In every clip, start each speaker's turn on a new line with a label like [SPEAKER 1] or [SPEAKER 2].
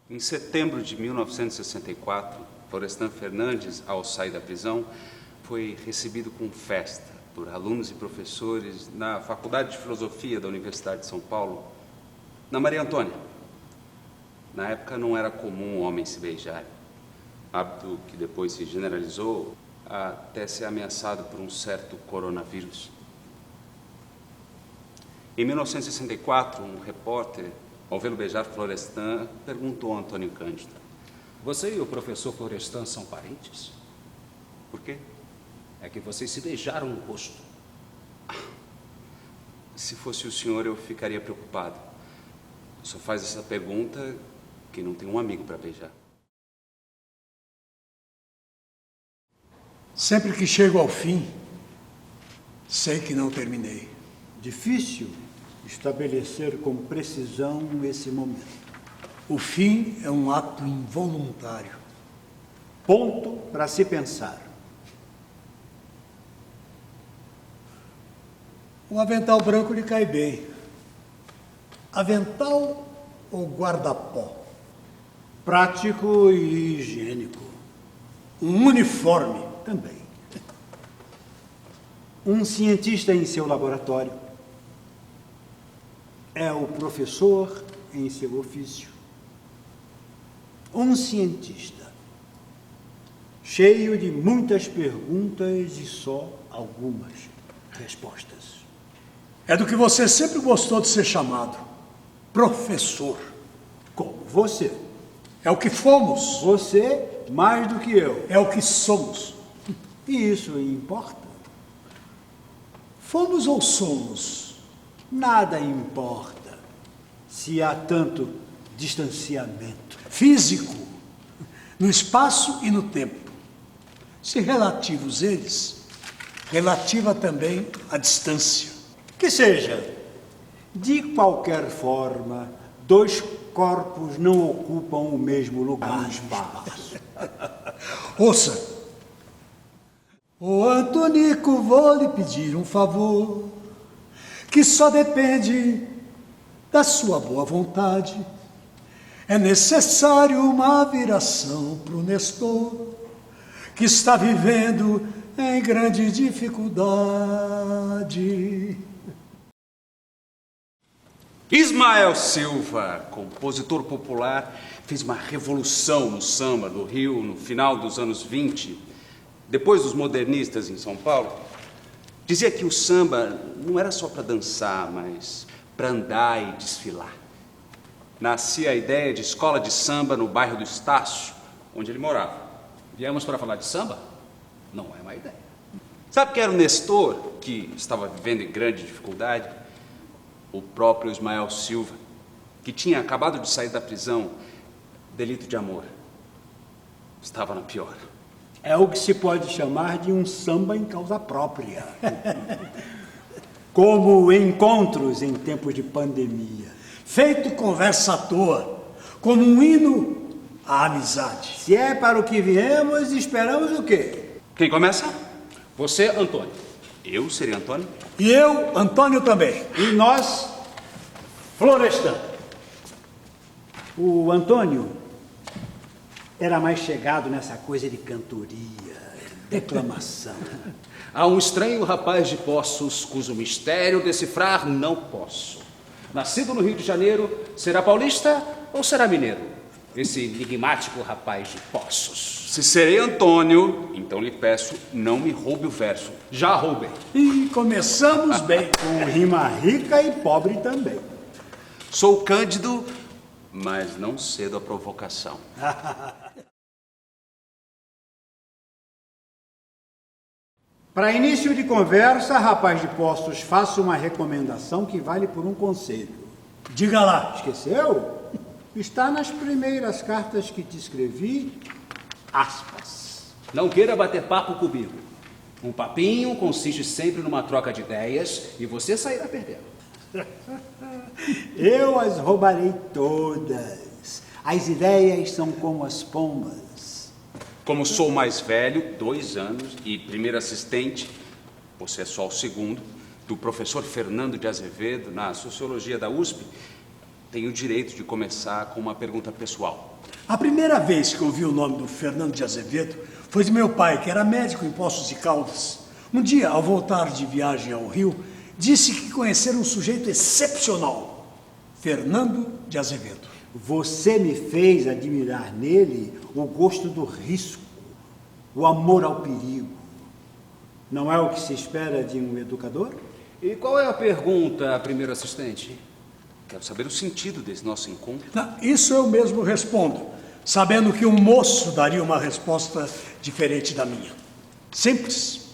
[SPEAKER 1] Em setembro de 1964, Florestan Fernandes, ao sair da prisão, foi recebido com festa por alunos e professores na Faculdade de Filosofia da Universidade de São Paulo, na Maria Antônia. Na época não era comum homens se beijarem, hábito que depois se generalizou até ser ameaçado por um certo coronavírus. Em 1964, um repórter, ao vê-lo beijar Florestan, perguntou a Antônio Cândido:
[SPEAKER 2] Você e o professor Florestan são parentes?
[SPEAKER 1] por quê?
[SPEAKER 2] É que vocês se beijaram no rosto.
[SPEAKER 1] Se fosse o senhor, eu ficaria preocupado. Só faz essa pergunta quem não tem um amigo para beijar.
[SPEAKER 3] Sempre que chego ao fim, sei que não terminei.
[SPEAKER 4] Difícil estabelecer com precisão esse momento.
[SPEAKER 3] O fim é um ato involuntário.
[SPEAKER 4] Ponto para se pensar.
[SPEAKER 3] O avental branco lhe cai bem. Avental ou guarda-pó?
[SPEAKER 4] Prático e higiênico.
[SPEAKER 3] Um uniforme
[SPEAKER 4] Também. Um cientista em seu laboratório é o professor em seu ofício. Um cientista cheio de muitas perguntas e só algumas respostas.
[SPEAKER 3] é do que você sempre gostou de ser chamado. Professor.
[SPEAKER 4] Como você.
[SPEAKER 3] É o que fomos.
[SPEAKER 4] Você mais do que eu.
[SPEAKER 3] É o que somos.
[SPEAKER 4] E isso importa?
[SPEAKER 3] Fomos ou somos?
[SPEAKER 4] Nada importa se há tanto distanciamento.
[SPEAKER 3] Físico. No espaço e no tempo. Se relativos eles, relativa também a distância.
[SPEAKER 4] Que seja, de qualquer forma, dois corpos não ocupam o mesmo lugar no espaço.
[SPEAKER 3] Ouça. Ô Antonico, vou lhe pedir um favor, que só depende da sua boa vontade. É necessário uma viração pro Nestor, que está vivendo em grande dificuldade.
[SPEAKER 1] Ismael Silva, compositor popular, fez uma revolução no samba do Rio no final dos anos 20, depois dos modernistas em São Paulo. Dizia que o samba não era só para dançar, mas para andar e desfilar. Nascia a ideia de escola de samba no bairro do Estácio, onde ele morava.
[SPEAKER 2] Viemos para falar de samba? Não é má ideia.
[SPEAKER 1] Sabe quem era o Nestor, que estava vivendo em grande dificuldade? O próprio Ismael Silva, que tinha acabado de sair da prisão, delito de amor. Estava na pior.
[SPEAKER 4] É o que se pode chamar de um samba em causa própria. Como encontros em tempos de pandemia.
[SPEAKER 3] Feito conversa à toa, como um hino à amizade.
[SPEAKER 4] Se é para o que viemos, esperamos o quê?
[SPEAKER 1] Quem começa?
[SPEAKER 2] Você, Antônio.
[SPEAKER 1] Eu seria Antônio?
[SPEAKER 3] E eu, Antônio, também.
[SPEAKER 4] E nós, Florestan. O Antônio era mais chegado nessa coisa de cantoria, declamação.
[SPEAKER 2] Há um estranho rapaz de Poços, cujo mistério decifrar não posso. Nascido no Rio de Janeiro, será paulista ou será mineiro? Esse enigmático rapaz de Poços.
[SPEAKER 1] Se serei Antônio, então lhe peço, não me roube o verso.
[SPEAKER 2] Já roubei.
[SPEAKER 3] E começamos bem.
[SPEAKER 4] Com rima rica e pobre também.
[SPEAKER 1] Sou Cândido, mas não cedo à provocação.
[SPEAKER 4] Para início de conversa, rapaz de Poços, faço uma recomendação que vale por um conselho.
[SPEAKER 3] Diga lá.
[SPEAKER 4] Esqueceu? Está nas primeiras cartas que te escrevi, aspas.
[SPEAKER 2] Não queira bater papo comigo. Um papinho consiste sempre numa troca de ideias e você sairá perdendo.
[SPEAKER 4] Eu as roubarei todas. As ideias são como as pombas.
[SPEAKER 1] Como sou mais velho, 2 anos, e primeiro assistente, você é só o segundo, do professor Fernando de Azevedo, na Sociologia da USP, tenho o direito de começar com uma pergunta pessoal.
[SPEAKER 3] A primeira vez que ouvi o nome do Fernando de Azevedo foi de meu pai, que era médico em Poços de Caldas. Um dia, ao voltar de viagem ao Rio, disse que conhecera um sujeito excepcional, Fernando de Azevedo.
[SPEAKER 4] Você me fez admirar nele o gosto do risco, o amor ao perigo. Não é o que se espera de um educador?
[SPEAKER 2] E qual é a pergunta, primeiro assistente?
[SPEAKER 1] Quero saber o sentido desse nosso encontro.
[SPEAKER 3] Não, isso eu mesmo respondo, sabendo que o moço daria uma resposta diferente da minha. Simples.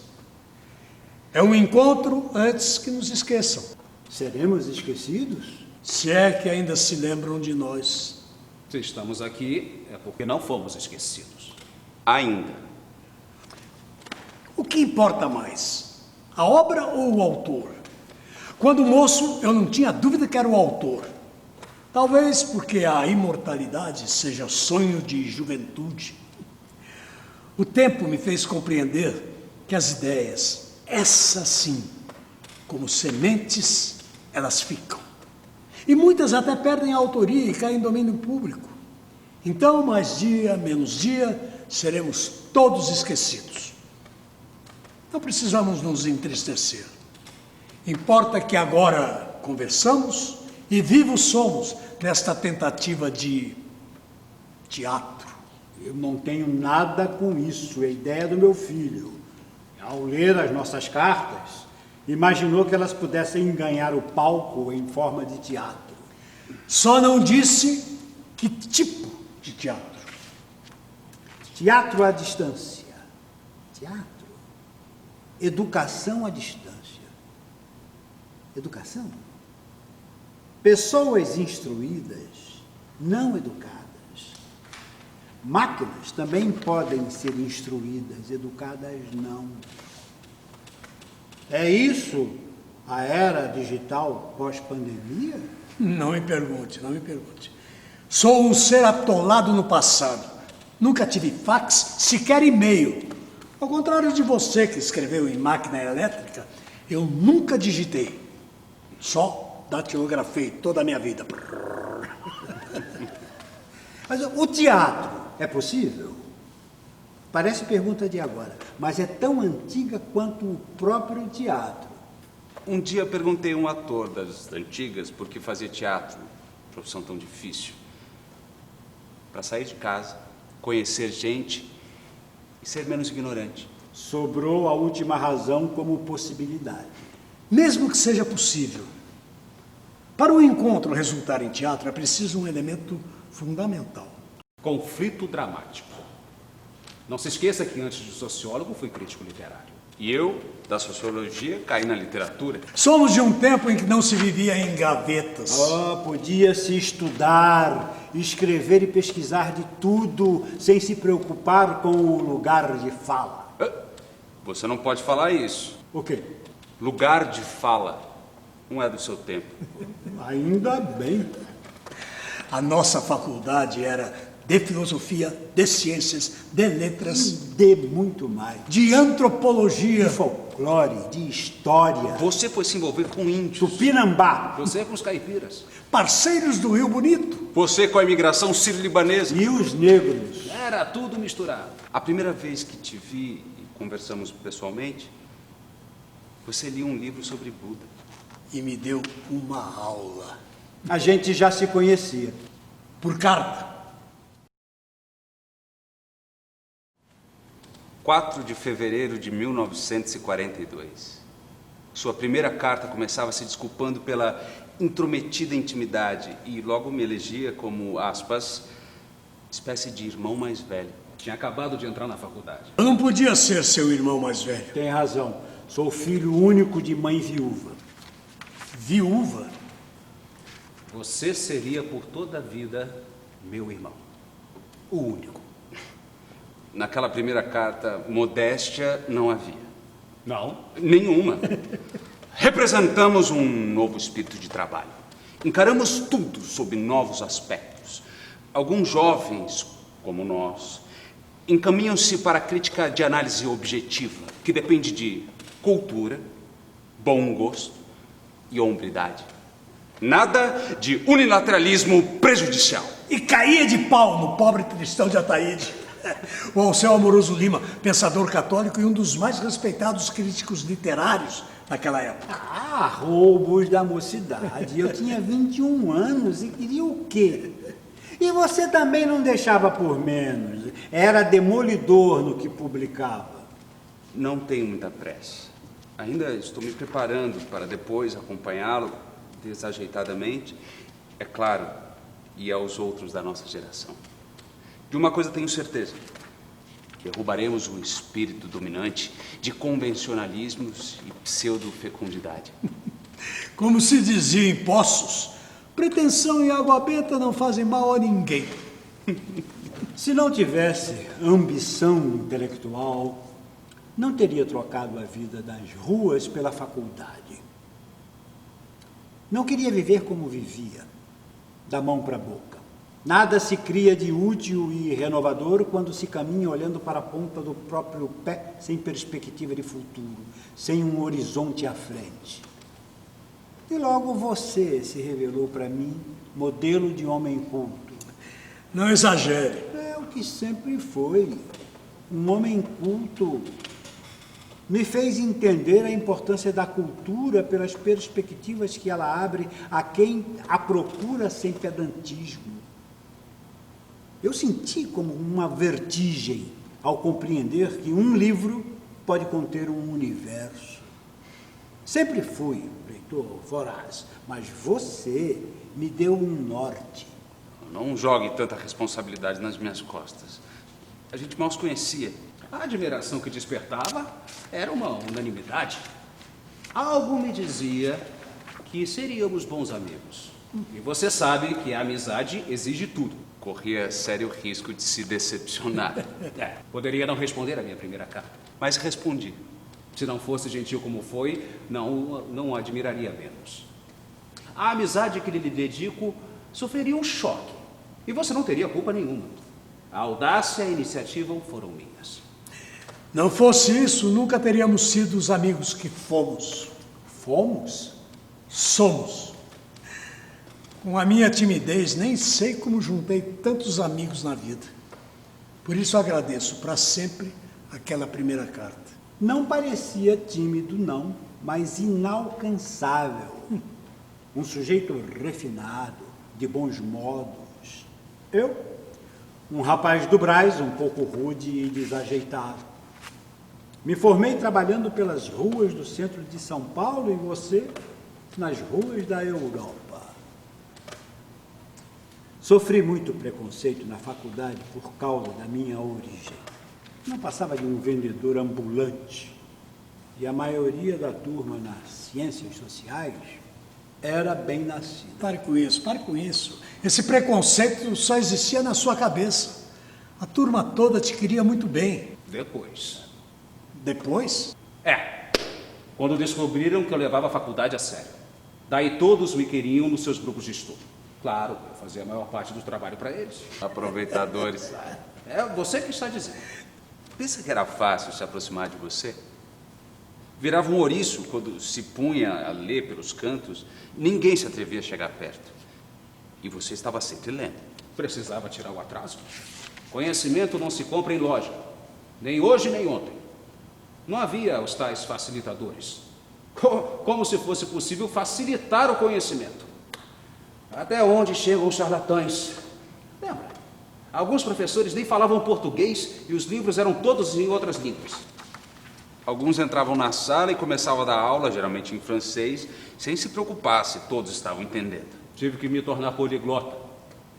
[SPEAKER 3] É um encontro antes que nos esqueçam.
[SPEAKER 4] Seremos esquecidos?
[SPEAKER 3] Se é que ainda se lembram de nós.
[SPEAKER 2] Se estamos aqui, é porque não fomos esquecidos.
[SPEAKER 1] Ainda.
[SPEAKER 3] O que importa mais? A obra ou o autor? Quando moço, eu não tinha dúvida que era o autor. Talvez porque a imortalidade seja sonho de juventude. O tempo me fez compreender que as ideias, essas sim, como sementes, elas ficam. E muitas até perdem a autoria e caem em domínio público. Então, mais dia, menos dia, seremos todos esquecidos. Não precisamos nos entristecer. Importa que agora conversamos e vivos somos nesta tentativa de teatro.
[SPEAKER 4] Eu não tenho nada com isso, é ideia do meu filho. Ao ler as nossas cartas, imaginou que elas pudessem ganhar o palco em forma de teatro.
[SPEAKER 3] Só não disse que tipo de teatro.
[SPEAKER 4] Teatro à distância. Teatro. Educação à distância. Educação? Pessoas instruídas, não educadas. Máquinas também podem ser instruídas, educadas não. É isso a era digital pós-pandemia?
[SPEAKER 3] Não me pergunte, não me pergunte. Sou um ser atolado no passado. Nunca tive fax, sequer e-mail. Ao contrário de você que escreveu em máquina elétrica, eu nunca digitei. Só datilografei toda a minha vida.
[SPEAKER 4] Mas o teatro é possível? Parece pergunta de agora, mas é tão antiga quanto o próprio teatro.
[SPEAKER 1] Um dia perguntei a um ator das antigas por que fazia teatro, profissão tão difícil. Para sair de casa, conhecer gente e ser menos ignorante.
[SPEAKER 4] Sobrou a última razão como possibilidade.
[SPEAKER 3] Mesmo que seja possível. Para o encontro resultar em teatro, é preciso um elemento fundamental.
[SPEAKER 2] Conflito dramático. Não se esqueça que antes de sociólogo fui crítico literário.
[SPEAKER 1] E eu, da sociologia, caí na literatura.
[SPEAKER 3] Somos de um tempo em que não se vivia em gavetas.
[SPEAKER 4] Podia-se estudar, escrever e pesquisar de tudo, sem se preocupar com o lugar de fala.
[SPEAKER 1] Você não pode falar isso.
[SPEAKER 4] O quê?
[SPEAKER 1] Lugar de fala não é do seu tempo.
[SPEAKER 4] Ainda bem.
[SPEAKER 3] A nossa faculdade era de filosofia, de ciências, de letras,
[SPEAKER 4] De muito mais.
[SPEAKER 3] de antropologia.
[SPEAKER 4] De folclore, de história.
[SPEAKER 1] Você foi se envolver com índios.
[SPEAKER 4] Tupinambá.
[SPEAKER 2] Você com os caipiras.
[SPEAKER 3] Parceiros do Rio Bonito.
[SPEAKER 1] Você com a imigração sírio-libanesa.
[SPEAKER 4] E os negros.
[SPEAKER 2] Era tudo misturado.
[SPEAKER 1] A primeira vez que te vi e conversamos pessoalmente, você lia um livro sobre Buda.
[SPEAKER 3] E me deu uma aula.
[SPEAKER 4] A gente já se conhecia.
[SPEAKER 3] Por carta.
[SPEAKER 1] 4 de fevereiro de 1942. Sua primeira carta começava se desculpando pela intrometida intimidade e logo me elegia como, aspas, espécie de irmão mais velho.
[SPEAKER 2] Tinha acabado de entrar na faculdade.
[SPEAKER 3] Eu não podia ser seu irmão mais velho.
[SPEAKER 4] Tem razão. Sou filho único de mãe viúva.
[SPEAKER 3] Viúva?
[SPEAKER 2] Você seria por toda a vida meu irmão. O único.
[SPEAKER 1] Naquela primeira carta, modéstia não havia.
[SPEAKER 2] Não?
[SPEAKER 1] Nenhuma. Representamos um novo espírito de trabalho. Encaramos tudo sob novos aspectos. Alguns jovens, como nós, encaminham-se para a crítica de análise objetiva, que depende de cultura, bom gosto e hombridade. Nada de unilateralismo prejudicial.
[SPEAKER 3] E caía de pau no pobre Tristão de Ataíde. O Alceu Amoroso Lima, pensador católico e um dos mais respeitados críticos literários naquela época.
[SPEAKER 4] Ah, roubos da mocidade. Eu tinha 21 anos e queria o quê? E você também não deixava por menos. Era demolidor no que publicava.
[SPEAKER 1] Não tenho muita pressa. Ainda estou me preparando para depois acompanhá-lo desajeitadamente, é claro, e aos outros da nossa geração. De uma coisa tenho certeza: derrubaremos o espírito dominante de convencionalismos e pseudo-fecundidade.
[SPEAKER 3] Como se dizia em Poços, pretensão e água benta não fazem mal a ninguém.
[SPEAKER 4] Se não tivesse ambição intelectual, não teria trocado a vida das ruas pela faculdade. Não queria viver como vivia, da mão para a boca. Nada se cria de útil e renovador quando se caminha olhando para a ponta do próprio pé, sem perspectiva de futuro, sem um horizonte à frente. E logo você se revelou para mim modelo de homem culto.
[SPEAKER 3] Não exagere.
[SPEAKER 4] É o que sempre foi. Um homem culto me fez entender a importância da cultura pelas perspectivas que ela abre a quem a procura sem pedantismo. Eu senti como uma vertigem ao compreender que um livro pode conter um universo. Sempre fui leitor voraz, mas você me deu um norte.
[SPEAKER 1] Não jogue tanta responsabilidade nas minhas costas. A gente mal se conhecia.
[SPEAKER 2] A admiração que despertava era uma unanimidade. Algo me dizia que seríamos bons amigos. E você sabe que a amizade exige tudo.
[SPEAKER 1] Corria sério risco de se decepcionar.
[SPEAKER 2] Poderia não responder a minha primeira carta.
[SPEAKER 1] Mas respondi.
[SPEAKER 2] Se não fosse gentil como foi, não o admiraria menos. A amizade que lhe dedico sofreria um choque. E você não teria culpa nenhuma. A audácia e a iniciativa foram minhas.
[SPEAKER 3] Não fosse isso, nunca teríamos sido os amigos que fomos.
[SPEAKER 4] Fomos?
[SPEAKER 3] Somos. Com a minha timidez, nem sei como juntei tantos amigos na vida. Por isso agradeço para sempre aquela primeira carta.
[SPEAKER 4] Não parecia tímido, não, mas inalcançável. Um sujeito refinado, de bons modos. Eu, um rapaz do Brás, um pouco rude e desajeitado. Me formei trabalhando pelas ruas do centro de São Paulo e você nas ruas da Europa. Sofri muito preconceito na faculdade por causa da minha origem. Não passava de um vendedor ambulante. E a maioria da turma nas ciências sociais era bem nascida.
[SPEAKER 3] Pare com isso, pare com isso. Esse preconceito só existia na sua cabeça. A turma toda te queria muito bem.
[SPEAKER 2] Depois.
[SPEAKER 3] Depois?
[SPEAKER 2] Quando descobriram que eu levava a faculdade a sério. Daí todos me queriam nos seus grupos de estudo. Claro, eu fazia a maior parte do trabalho para eles.
[SPEAKER 1] Aproveitadores.
[SPEAKER 2] É você que está dizendo.
[SPEAKER 1] Pensa que era fácil se aproximar de você? Virava um ouriço quando se punha a ler pelos cantos. Ninguém se atrevia a chegar perto. E você estava sempre lendo.
[SPEAKER 2] Precisava tirar o atraso. Conhecimento não se compra em loja. Nem hoje, nem ontem. Não havia os tais facilitadores. Como se fosse possível facilitar o conhecimento. Até onde chegam os charlatães? Lembra? Alguns professores nem falavam português e os livros eram todos em outras línguas.
[SPEAKER 1] Alguns entravam na sala e começavam a dar aula, geralmente em francês, sem se preocupar se todos estavam entendendo.
[SPEAKER 2] Tive que me tornar poliglota.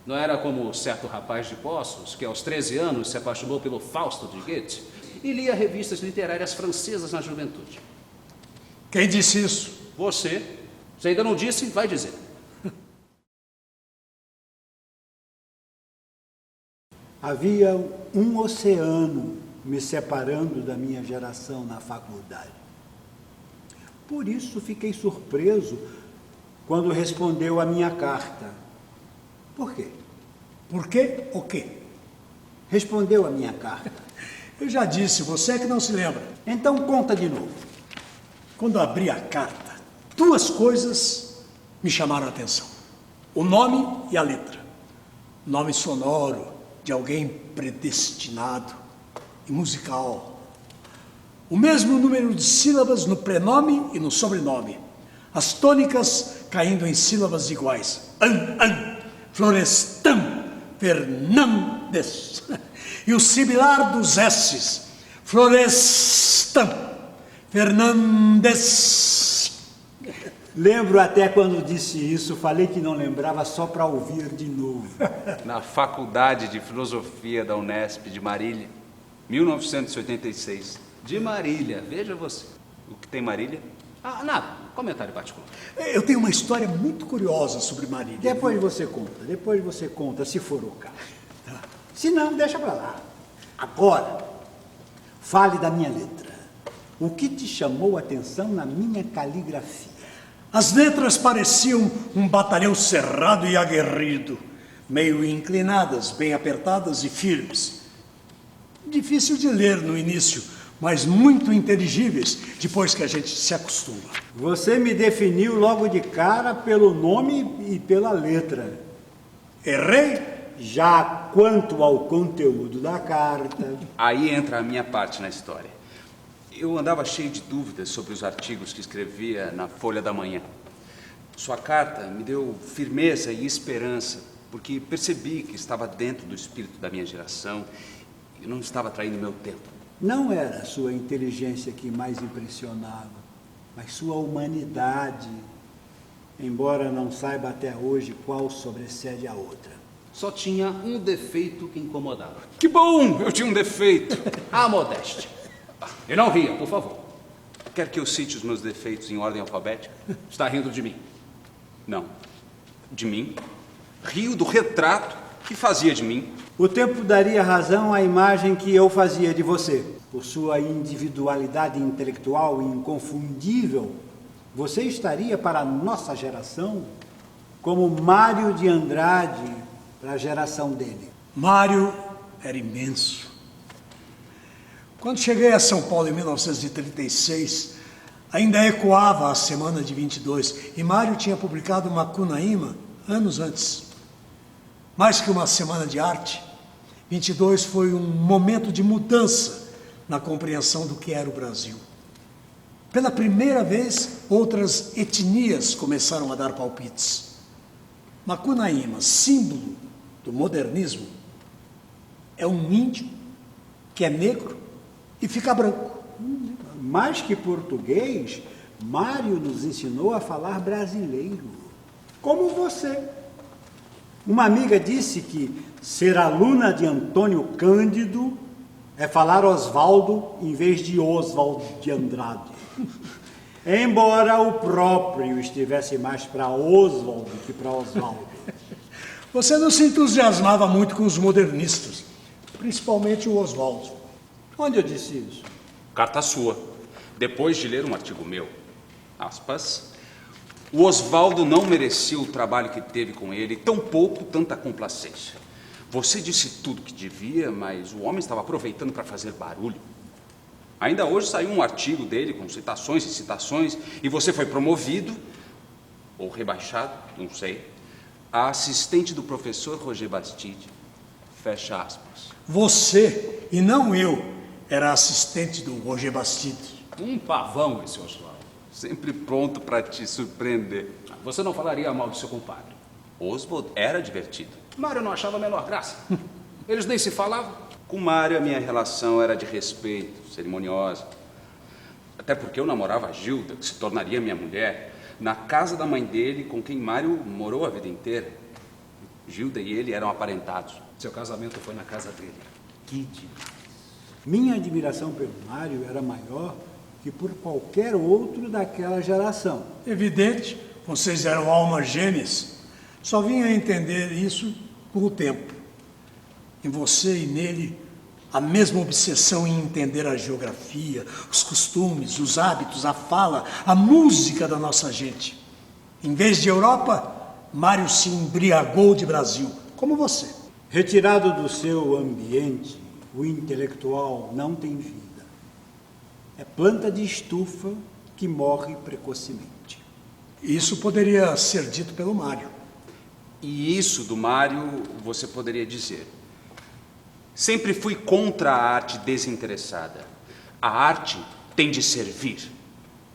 [SPEAKER 2] Não era como certo rapaz de Poços, que aos 13 anos se apaixonou pelo Fausto de Goethe e lia revistas literárias francesas na juventude.
[SPEAKER 3] Quem disse isso?
[SPEAKER 2] Você. Se ainda não disse, vai dizer.
[SPEAKER 4] Havia um oceano me separando da minha geração na faculdade. Por isso fiquei surpreso quando respondeu a minha carta. Por quê?
[SPEAKER 3] Por quê? O quê?
[SPEAKER 4] Respondeu a minha carta.
[SPEAKER 3] Eu já disse, você é que não se lembra.
[SPEAKER 4] Então conta de novo.
[SPEAKER 3] Quando abri a carta, duas coisas me chamaram a atenção. O nome e a letra. Nome sonoro de alguém predestinado e musical. O mesmo número de sílabas no prenome e no sobrenome. As tônicas caindo em sílabas iguais. Florestan Fernandes. E o sibilar dos S's. Florestan Fernandes.
[SPEAKER 4] Lembro até quando disse isso, falei que não lembrava só para ouvir de novo.
[SPEAKER 1] Na Faculdade de Filosofia da Unesp de Marília, 1986. De Marília, veja você. O que tem Marília?
[SPEAKER 2] Ah, nada. Comentário particular.
[SPEAKER 3] Eu tenho uma história muito curiosa sobre Marília.
[SPEAKER 4] Depois você conta, se for o caso. Se não, deixa para lá. Agora, fale da minha letra. O que te chamou a atenção na minha caligrafia?
[SPEAKER 3] As letras pareciam um batalhão cerrado e aguerrido, meio inclinadas, bem apertadas e firmes. Difícil de ler no início, mas muito inteligíveis depois que a gente se acostuma.
[SPEAKER 4] Você me definiu logo de cara pelo nome e pela letra.
[SPEAKER 3] Errei?
[SPEAKER 4] Já quanto ao conteúdo da carta...
[SPEAKER 1] Aí entra a minha parte na história. Eu andava cheio de dúvidas sobre os artigos que escrevia na Folha da Manhã. Sua carta me deu firmeza e esperança, porque percebi que estava dentro do espírito da minha geração e não estava traindo meu tempo.
[SPEAKER 4] Não era sua inteligência que mais impressionava, mas sua humanidade, embora não saiba até hoje qual sobrecede a outra.
[SPEAKER 2] Só tinha um defeito que incomodava.
[SPEAKER 1] Que bom! Eu tinha um defeito.
[SPEAKER 2] A modéstia. E não ria, por favor.
[SPEAKER 1] Quer que eu cite os meus defeitos em ordem alfabética?
[SPEAKER 2] Está rindo de mim.
[SPEAKER 1] Não. De mim? Rio do retrato que fazia de mim.
[SPEAKER 4] O tempo daria razão à imagem que eu fazia de você. Por sua individualidade intelectual inconfundível, você estaria para a nossa geração como Mário de Andrade para a geração dele.
[SPEAKER 3] Mário era imenso. Quando cheguei a São Paulo em 1936, ainda ecoava a Semana de 22 e Mário tinha publicado Macunaíma anos antes. Mais que uma semana de arte, 22 foi um momento de mudança na compreensão do que era o Brasil. Pela primeira vez, outras etnias começaram a dar palpites. Macunaíma, símbolo do modernismo, é um índio que é negro e fica branco.
[SPEAKER 4] Mais que português, Mário nos ensinou a falar brasileiro, como você. Uma amiga disse que ser aluna de Antônio Cândido é falar Osvaldo em vez de Oswald de Andrade. Embora o próprio estivesse mais para Oswald que para Osvaldo.
[SPEAKER 3] Você não se entusiasmava muito com os modernistas, principalmente o Oswaldo.
[SPEAKER 4] Onde eu disse isso?
[SPEAKER 1] Carta sua. Depois de ler um artigo meu. Aspas. O Osvaldo não merecia o trabalho que teve com ele, tampouco tanta complacência. Você disse tudo que devia, mas o homem estava aproveitando para fazer barulho. Ainda hoje saiu um artigo dele com citações e citações, e você foi promovido, ou rebaixado, não sei, a assistente do professor Roger Bastide. Fecha aspas.
[SPEAKER 3] Você, e não eu, era assistente do Roger Bastide.
[SPEAKER 2] Um pavão esse Oswaldo.
[SPEAKER 1] Sempre pronto para te surpreender.
[SPEAKER 2] Você não falaria mal de seu compadre.
[SPEAKER 1] Oswald era divertido.
[SPEAKER 2] Mário não achava a menor graça. Eles nem se falavam.
[SPEAKER 1] Com Mário, a minha relação era de respeito, cerimoniosa. Até porque eu namorava a Gilda, que se tornaria minha mulher, na casa da mãe dele, com quem Mário morou a vida inteira. Gilda e ele eram aparentados.
[SPEAKER 2] Seu casamento foi na casa dele.
[SPEAKER 1] Que demais.
[SPEAKER 4] Minha admiração pelo Mário era maior que por qualquer outro daquela geração.
[SPEAKER 3] Evidente, vocês eram almas gêmeas. Só vim a entender isso com o tempo. Em você e nele, a mesma obsessão em entender a geografia, os costumes, os hábitos, a fala, a música da nossa gente. Em vez de Europa, Mário se embriagou de Brasil, como você.
[SPEAKER 4] Retirado do seu ambiente, o intelectual não tem vida. É planta de estufa que morre precocemente.
[SPEAKER 3] Isso poderia ser dito pelo Mário.
[SPEAKER 1] E isso do Mário você poderia dizer. Sempre fui contra a arte desinteressada. A arte tem de servir.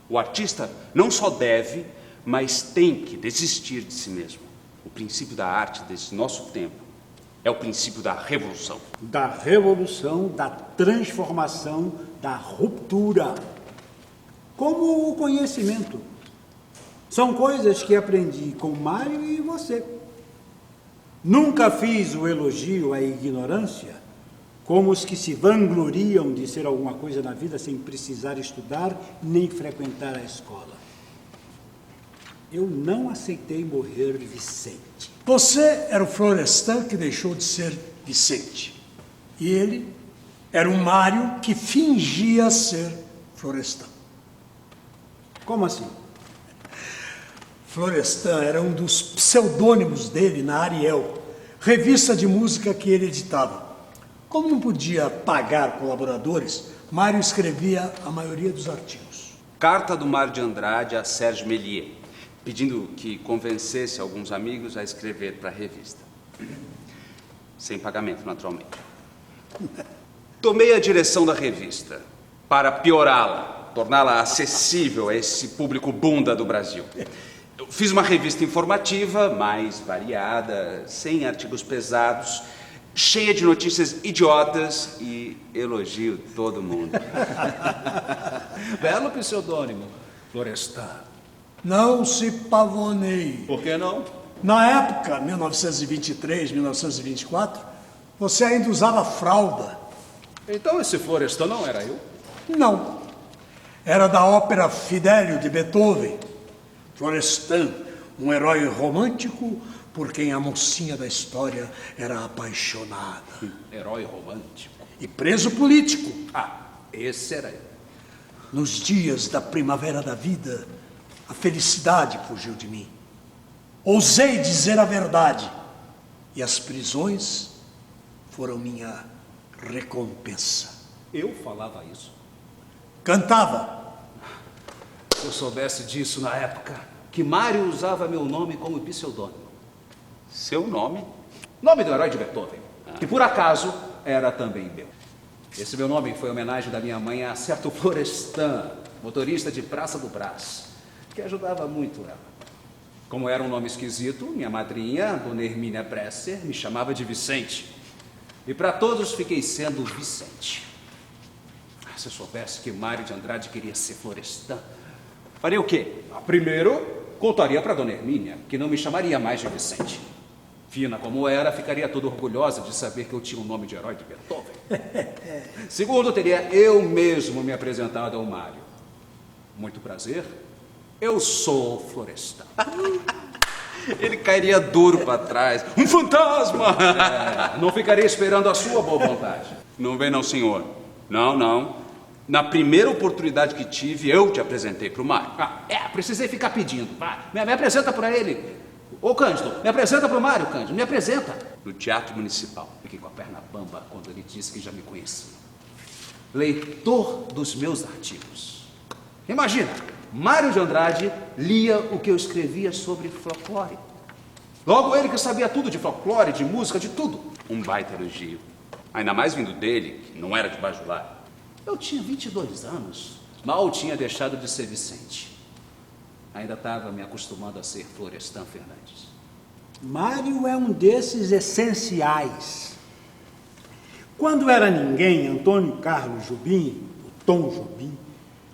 [SPEAKER 1] O artista não só deve, mas tem que desistir de si mesmo. O princípio da arte desse nosso tempo é o princípio da revolução.
[SPEAKER 4] Da revolução, da transformação, da ruptura. Como o conhecimento. São coisas que aprendi com Mário e você. Nunca fiz o elogio à ignorância, como os que se vangloriam de ser alguma coisa na vida sem precisar estudar nem frequentar a escola. Eu não aceitei morrer Vicente.
[SPEAKER 3] Você era o Florestan que deixou de ser Vicente. E ele era o Mário que fingia ser Florestan.
[SPEAKER 4] Como assim?
[SPEAKER 3] Florestan era um dos pseudônimos dele na Ariel, revista de música que ele editava. Como não podia pagar colaboradores, Mário escrevia a maioria dos artigos.
[SPEAKER 1] Carta do Mário de Andrade a Sérgio Méliès, pedindo que convencesse alguns amigos a escrever para a revista. Sem pagamento, naturalmente. Tomei a direção da revista para piorá-la, torná-la acessível a esse público bunda do Brasil. Eu fiz uma revista informativa, mais variada, sem artigos pesados, cheia de notícias idiotas e elogio todo mundo.
[SPEAKER 2] Belo pseudônimo, Florestan.
[SPEAKER 3] Não se pavoneie.
[SPEAKER 2] Por que não?
[SPEAKER 3] Na época, 1923, 1924, você ainda usava fralda.
[SPEAKER 2] Então esse Florestan não era eu?
[SPEAKER 3] Não. Era da ópera Fidelio de Beethoven. Florestan, um herói romântico por quem a mocinha da história era apaixonada.
[SPEAKER 2] Herói romântico.
[SPEAKER 3] E preso político.
[SPEAKER 2] Ah, esse era eu.
[SPEAKER 3] Nos dias da primavera da vida, a felicidade fugiu de mim. Ousei dizer a verdade. E as prisões foram minha recompensa.
[SPEAKER 2] Eu falava isso.
[SPEAKER 3] Cantava.
[SPEAKER 2] Se eu soubesse disso na época, que Mário usava meu nome como pseudônimo.
[SPEAKER 1] Seu nome?
[SPEAKER 2] Nome do herói de Beethoven, que por acaso era também meu. Esse meu nome foi homenagem da minha mãe a certo Florestan, motorista de Praça do Brás, que ajudava muito ela. Como era um nome esquisito, minha madrinha, Dona Hermínia Bresser, me chamava de Vicente. E para todos fiquei sendo Vicente. Se eu soubesse que Mário de Andrade queria ser Florestan, faria o quê? Primeiro, contaria para Dona Hermínia, que não me chamaria mais de Vicente. Fina como era, ficaria toda orgulhosa de saber que eu tinha o nome de herói de Beethoven. Segundo, teria eu mesmo me apresentado ao Mário. Muito prazer, eu sou Florestan.
[SPEAKER 1] Ele cairia duro para trás. Um fantasma!
[SPEAKER 2] Não ficaria esperando a sua boa vontade.
[SPEAKER 1] Não vem não, senhor. Não. Na primeira oportunidade que tive, eu te apresentei para o Mário.
[SPEAKER 2] Precisei ficar pedindo. Me apresenta para ele. Ô, Cândido, me apresenta para o Mário, Cândido, me apresenta.
[SPEAKER 1] No Teatro Municipal.
[SPEAKER 2] Fiquei com a perna bamba quando ele disse que já me conhecia. Leitor dos meus artigos. Imagina, Mário de Andrade lia o que eu escrevia sobre folclore. Logo ele que sabia tudo de folclore, de música, de tudo.
[SPEAKER 1] Um baita elogio. Ainda mais vindo dele, que não era de bajular.
[SPEAKER 2] Eu tinha 22 anos, mal tinha deixado de ser Vicente. Ainda estava me acostumando a ser Florestan Fernandes.
[SPEAKER 4] Mário é um desses essenciais. Quando era ninguém, Antônio Carlos Jobim, o Tom Jobim,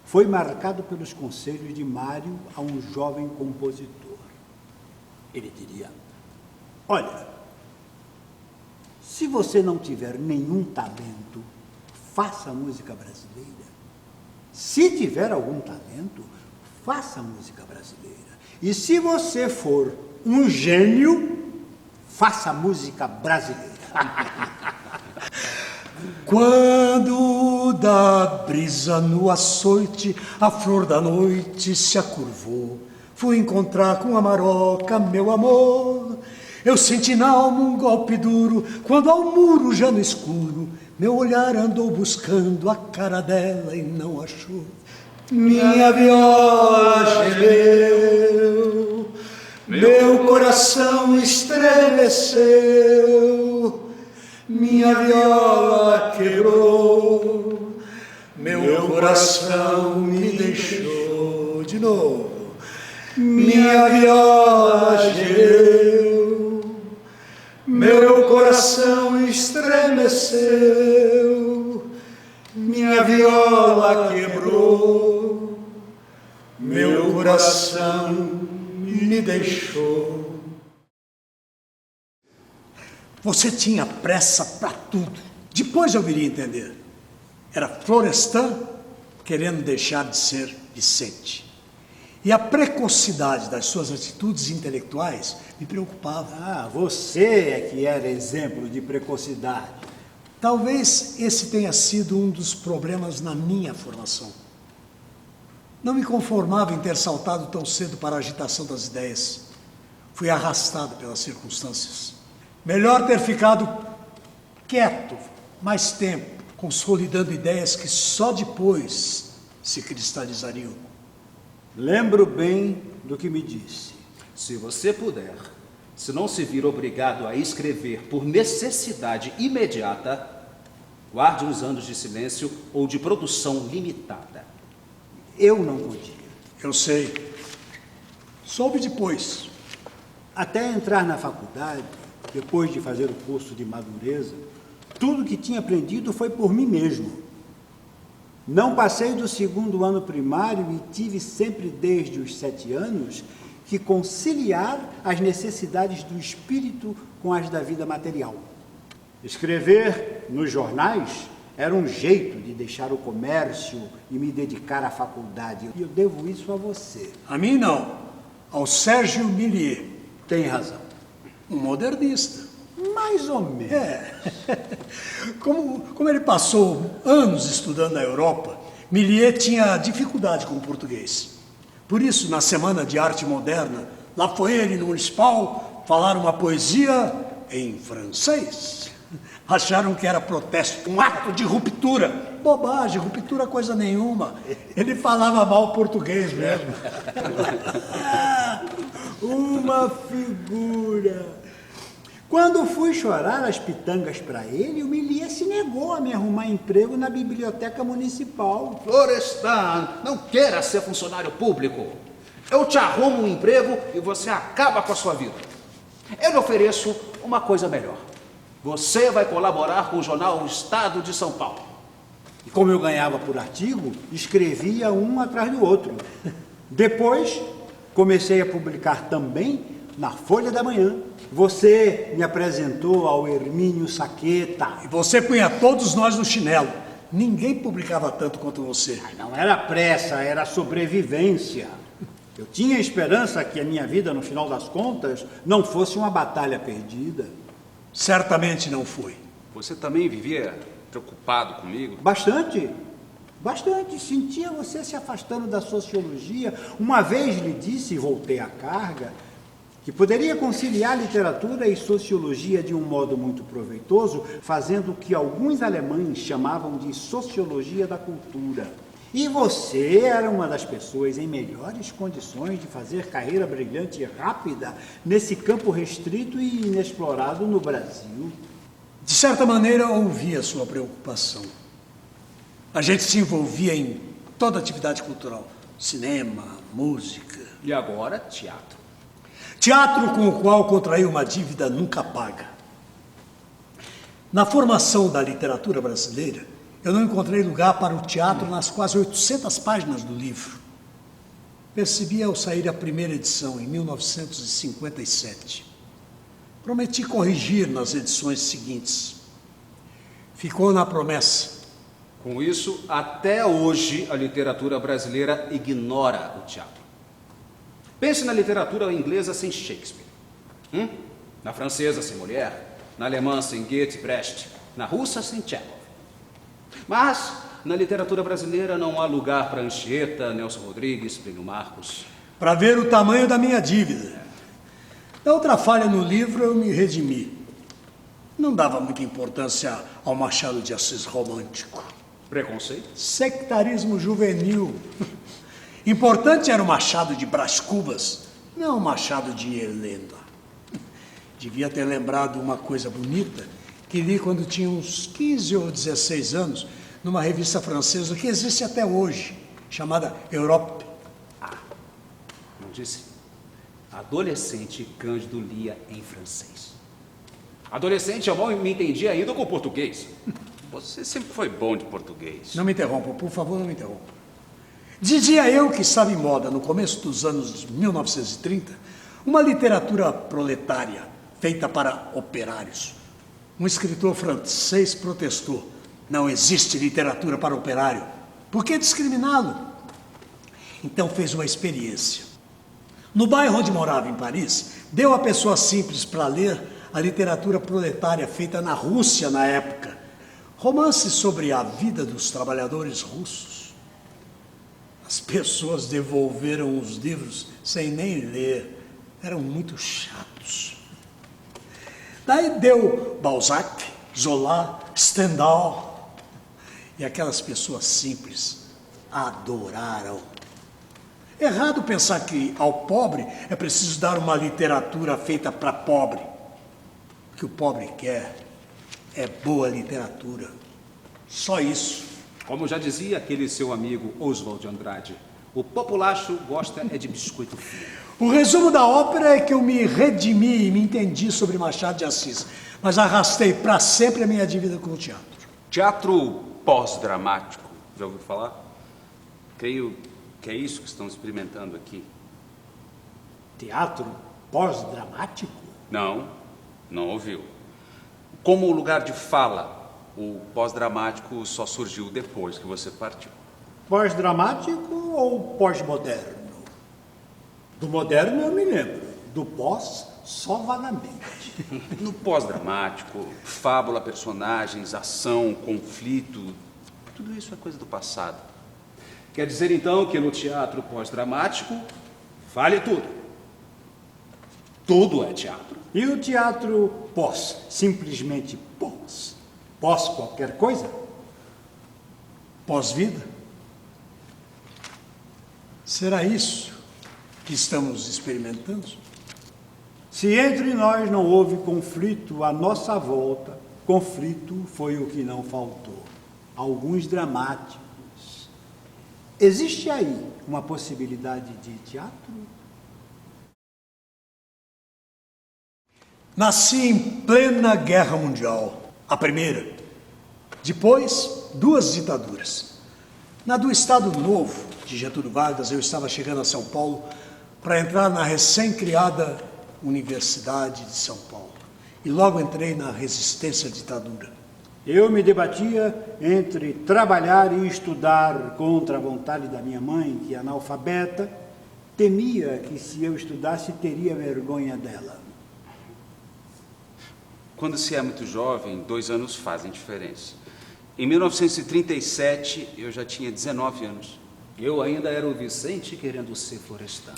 [SPEAKER 4] foi marcado pelos conselhos de Mário a um jovem compositor. Ele diria: olha, se você não tiver nenhum talento, faça música brasileira. Se tiver algum talento, faça música brasileira. E se você for um gênio, faça música brasileira.
[SPEAKER 3] Quando da brisa no açoite a flor da noite se acurvou, fui encontrar com a maroca meu amor. Eu senti na alma um golpe duro, quando ao muro já no escuro meu olhar andou buscando a cara dela e não achou. Minha viola gemeu, meu coração estremeceu, minha viola quebrou, meu coração me deixou. De novo. Minha viola gemeu, meu coração estremeceu, minha viola quebrou, meu coração me deixou. Você tinha pressa para tudo. Depois eu viria entender. Era Florestan querendo deixar de ser Vicente. E a precocidade das suas atitudes intelectuais me preocupava.
[SPEAKER 4] Ah, você é que era exemplo de precocidade.
[SPEAKER 3] Talvez esse tenha sido um dos problemas na minha formação. Não me conformava em ter saltado tão cedo para a agitação das ideias. Fui arrastado pelas circunstâncias. Melhor ter ficado quieto mais tempo, consolidando ideias que só depois se cristalizariam.
[SPEAKER 4] Lembro bem do que me disse.
[SPEAKER 2] Se você puder, se não se vir obrigado a escrever por necessidade imediata, guarde uns anos de silêncio ou de produção limitada.
[SPEAKER 4] Eu não podia.
[SPEAKER 3] Eu sei. Soube depois.
[SPEAKER 4] Até entrar na faculdade, depois de fazer o curso de madureza, tudo que tinha aprendido foi por mim mesmo. Não passei do 2º ano primário e tive sempre, desde os 7 anos, que conciliar as necessidades do espírito com as da vida material. Escrever nos jornais era um jeito de deixar o comércio e me dedicar à faculdade. E eu devo isso a você.
[SPEAKER 3] A mim não. Ao Sérgio Millier.
[SPEAKER 4] Tem razão.
[SPEAKER 3] Um modernista.
[SPEAKER 4] Mais ou menos.
[SPEAKER 3] Como ele passou anos estudando na Europa, Millier tinha dificuldade com o português. Por isso, na Semana de Arte Moderna, lá foi ele no Municipal falar uma poesia em francês. Acharam que era protesto, um ato de ruptura. Bobagem, ruptura coisa nenhuma. Ele falava mal português mesmo.
[SPEAKER 4] Uma figura. Quando fui chorar as pitangas para ele, o Millier se negou a me arrumar emprego na biblioteca municipal.
[SPEAKER 2] Florestan, não queira ser funcionário público. Eu te arrumo um emprego e você acaba com a sua vida. Eu lhe ofereço uma coisa melhor. Você vai colaborar com o jornal O Estado de São Paulo.
[SPEAKER 4] E como eu ganhava por artigo, escrevia um atrás do outro. Depois, comecei a publicar também na Folha da Manhã. Você me apresentou ao Hermínio Saqueta.
[SPEAKER 3] E você punha todos nós no chinelo. Ninguém publicava tanto quanto você.
[SPEAKER 4] Não era pressa, era sobrevivência. Eu tinha esperança que a minha vida, no final das contas, não fosse uma batalha perdida.
[SPEAKER 3] Certamente não foi.
[SPEAKER 1] Você também vivia preocupado comigo?
[SPEAKER 4] Bastante. Sentia você se afastando da sociologia. Uma vez lhe disse, e voltei à carga, que poderia conciliar literatura e sociologia de um modo muito proveitoso, fazendo o que alguns alemães chamavam de sociologia da cultura. E você era uma das pessoas em melhores condições de fazer carreira brilhante e rápida nesse campo restrito e inexplorado no Brasil.
[SPEAKER 3] De certa maneira, ouvi a sua preocupação. A gente se envolvia em toda atividade cultural. Cinema, música.
[SPEAKER 2] E agora, teatro.
[SPEAKER 3] Teatro com o qual contraí uma dívida nunca paga. Na formação da literatura brasileira, eu não encontrei lugar para o teatro nas quase 800 páginas do livro. Percebi ao sair a primeira edição, em 1957. Prometi corrigir nas edições seguintes. Ficou na promessa.
[SPEAKER 2] Com isso, até hoje, a literatura brasileira ignora o teatro. Pense na literatura inglesa sem Shakespeare. Na francesa sem Molière. Na alemã sem Goethe e Brecht. Na russa sem Chekhov. Mas, na literatura brasileira não há lugar para Anchieta, Nelson Rodrigues, Plínio Marcos.
[SPEAKER 3] Para ver o tamanho da minha dívida. Da outra falha no livro, eu me redimi. Não dava muita importância ao Machado de Assis romântico.
[SPEAKER 2] Preconceito?
[SPEAKER 3] Sectarismo juvenil. Importante era o Machado de Brás Cubas, não o Machado de Helena. Devia ter lembrado uma coisa bonita que li quando tinha uns 15 ou 16 anos, numa revista francesa que existe até hoje, chamada Europe.
[SPEAKER 2] Não disse? Adolescente Cândido lia em francês. Adolescente, eu mal me entendia ainda com português.
[SPEAKER 1] Você sempre foi bom de português.
[SPEAKER 3] Não me interrompa, por favor, não me interrompa. Dizia eu que estava em moda, no começo dos anos 1930, uma literatura proletária feita para operários. Um escritor francês protestou: não existe literatura para operário. Por que discriminá-lo? Então fez uma experiência. No bairro onde morava, em Paris, deu a pessoas simples para ler a literatura proletária feita na Rússia na época. Romances sobre a vida dos trabalhadores russos. As pessoas devolveram os livros sem nem ler. Eram muito chatos. Daí deu Balzac, Zola, Stendhal. E aquelas pessoas simples adoraram. Errado pensar que ao pobre é preciso dar uma literatura feita para pobre. O que o pobre quer é boa literatura. Só isso.
[SPEAKER 2] Como já dizia aquele seu amigo Oswald de Andrade, o populacho gosta é de biscoito fino.
[SPEAKER 3] O resumo da ópera é que eu me redimi e me entendi sobre Machado de Assis, mas arrastei para sempre a minha dívida com o teatro.
[SPEAKER 1] Teatro pós-dramático, já ouviu falar? Creio que é isso que estão experimentando aqui.
[SPEAKER 4] Teatro pós-dramático?
[SPEAKER 1] Não, não ouviu. Como lugar de fala, o pós-dramático só surgiu depois que você partiu.
[SPEAKER 4] Pós-dramático ou pós-moderno? Do moderno eu me lembro, do pós só vagamente.
[SPEAKER 1] No pós-dramático, fábula, personagens, ação, conflito, tudo isso é coisa do passado.
[SPEAKER 2] Quer dizer então que no teatro pós-dramático vale tudo. Tudo é teatro.
[SPEAKER 4] E o teatro pós, simplesmente pós? Pós qualquer coisa?
[SPEAKER 3] Pós-vida? Será isso que estamos experimentando?
[SPEAKER 4] Se entre nós não houve conflito à nossa volta, conflito foi o que não faltou. Alguns dramáticos. Existe aí uma possibilidade de teatro?
[SPEAKER 3] Nasci em plena Guerra Mundial, a primeira. Depois, 2 ditaduras. Na do Estado Novo, de Getúlio Vargas, eu estava chegando a São Paulo para entrar na recém-criada Universidade de São Paulo. E logo entrei na resistência à ditadura.
[SPEAKER 4] Eu me debatia entre trabalhar e estudar contra a vontade da minha mãe, que é analfabeta. Temia que se eu estudasse, teria vergonha dela.
[SPEAKER 1] Quando se é muito jovem, 2 anos fazem diferença. Em 1937, eu já tinha 19 anos.
[SPEAKER 2] Eu ainda era o Vicente querendo ser Florestan.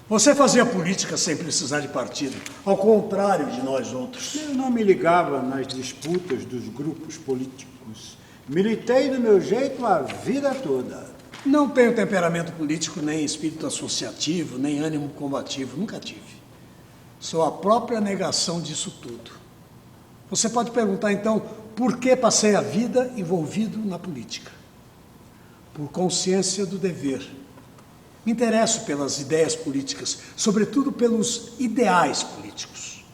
[SPEAKER 3] Você fazia política sem precisar de partido, ao contrário de nós outros.
[SPEAKER 4] Eu não me ligava nas disputas dos grupos políticos. Militei do meu jeito a vida toda.
[SPEAKER 3] Não tenho temperamento político, nem espírito associativo, nem ânimo combativo, nunca tive. Sou a própria negação disso tudo. Você pode perguntar, então, por que passei a vida envolvido na política? Por consciência do dever. Me interesso pelas ideias políticas, sobretudo pelos ideais políticos.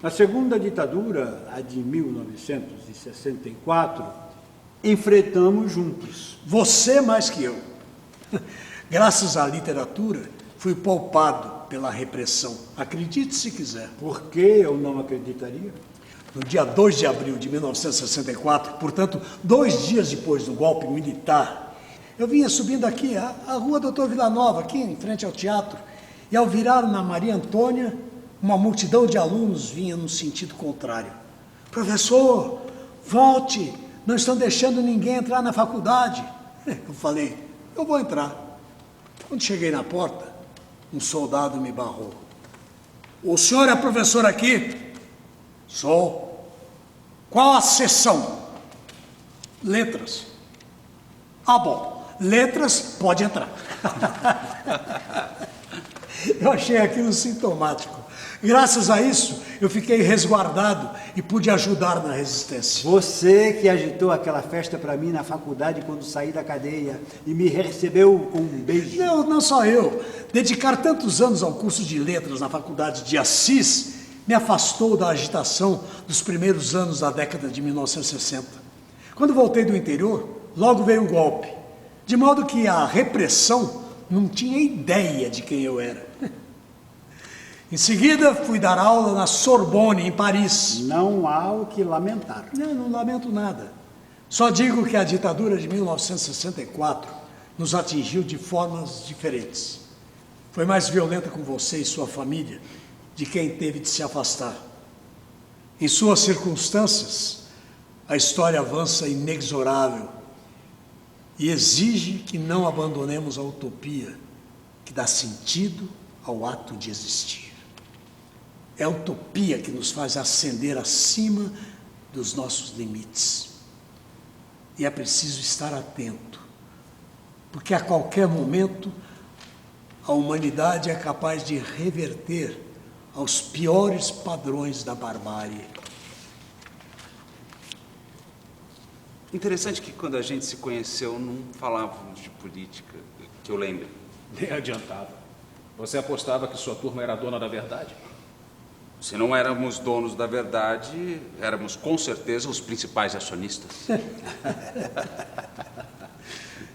[SPEAKER 4] Na segunda ditadura, a de 1964, enfrentamos juntos.
[SPEAKER 3] Você mais que eu. Graças à literatura, fui poupado pela repressão. Acredite se quiser.
[SPEAKER 4] Por que eu não acreditaria?
[SPEAKER 3] No dia 2 de abril de 1964, portanto, 2 dias depois do golpe militar, eu vinha subindo aqui, a rua Doutor Villanova, aqui em frente ao teatro, e ao virar na Maria Antônia, uma multidão de alunos vinha no sentido contrário. Professor, volte, não estão deixando ninguém entrar na faculdade. Eu falei, eu vou entrar. Quando cheguei na porta, um soldado me barrou. O senhor é professor aqui? Sou. Qual a seção? Letras. Ah, bom, letras, pode entrar. Eu achei aquilo sintomático. Graças a isso, eu fiquei resguardado e pude ajudar na resistência.
[SPEAKER 4] Você que agitou aquela festa para mim na faculdade quando saí da cadeia e me recebeu com um beijo.
[SPEAKER 3] Não só eu. Dedicar tantos anos ao curso de letras na faculdade de Assis me afastou da agitação dos primeiros anos da década de 1960. Quando voltei do interior, logo veio o golpe, de modo que a repressão não tinha ideia de quem eu era. Em seguida, fui dar aula na Sorbonne, em Paris.
[SPEAKER 4] Não há o que lamentar.
[SPEAKER 3] Não lamento nada. Só digo que a ditadura de 1964 nos atingiu de formas diferentes. Foi mais violenta com você e sua família, de quem teve de se afastar. Em suas circunstâncias, a história avança inexorável e exige que não abandonemos a utopia que dá sentido ao ato de existir. É a utopia que nos faz ascender acima dos nossos limites. E é preciso estar atento, porque a qualquer momento a humanidade é capaz de reverter aos piores padrões da barbárie.
[SPEAKER 1] Interessante que quando a gente se conheceu não falávamos de política, que eu lembro.
[SPEAKER 2] Nem adiantava. Você apostava que sua turma era dona da verdade?
[SPEAKER 1] Se não éramos donos da verdade, éramos com certeza os principais acionistas.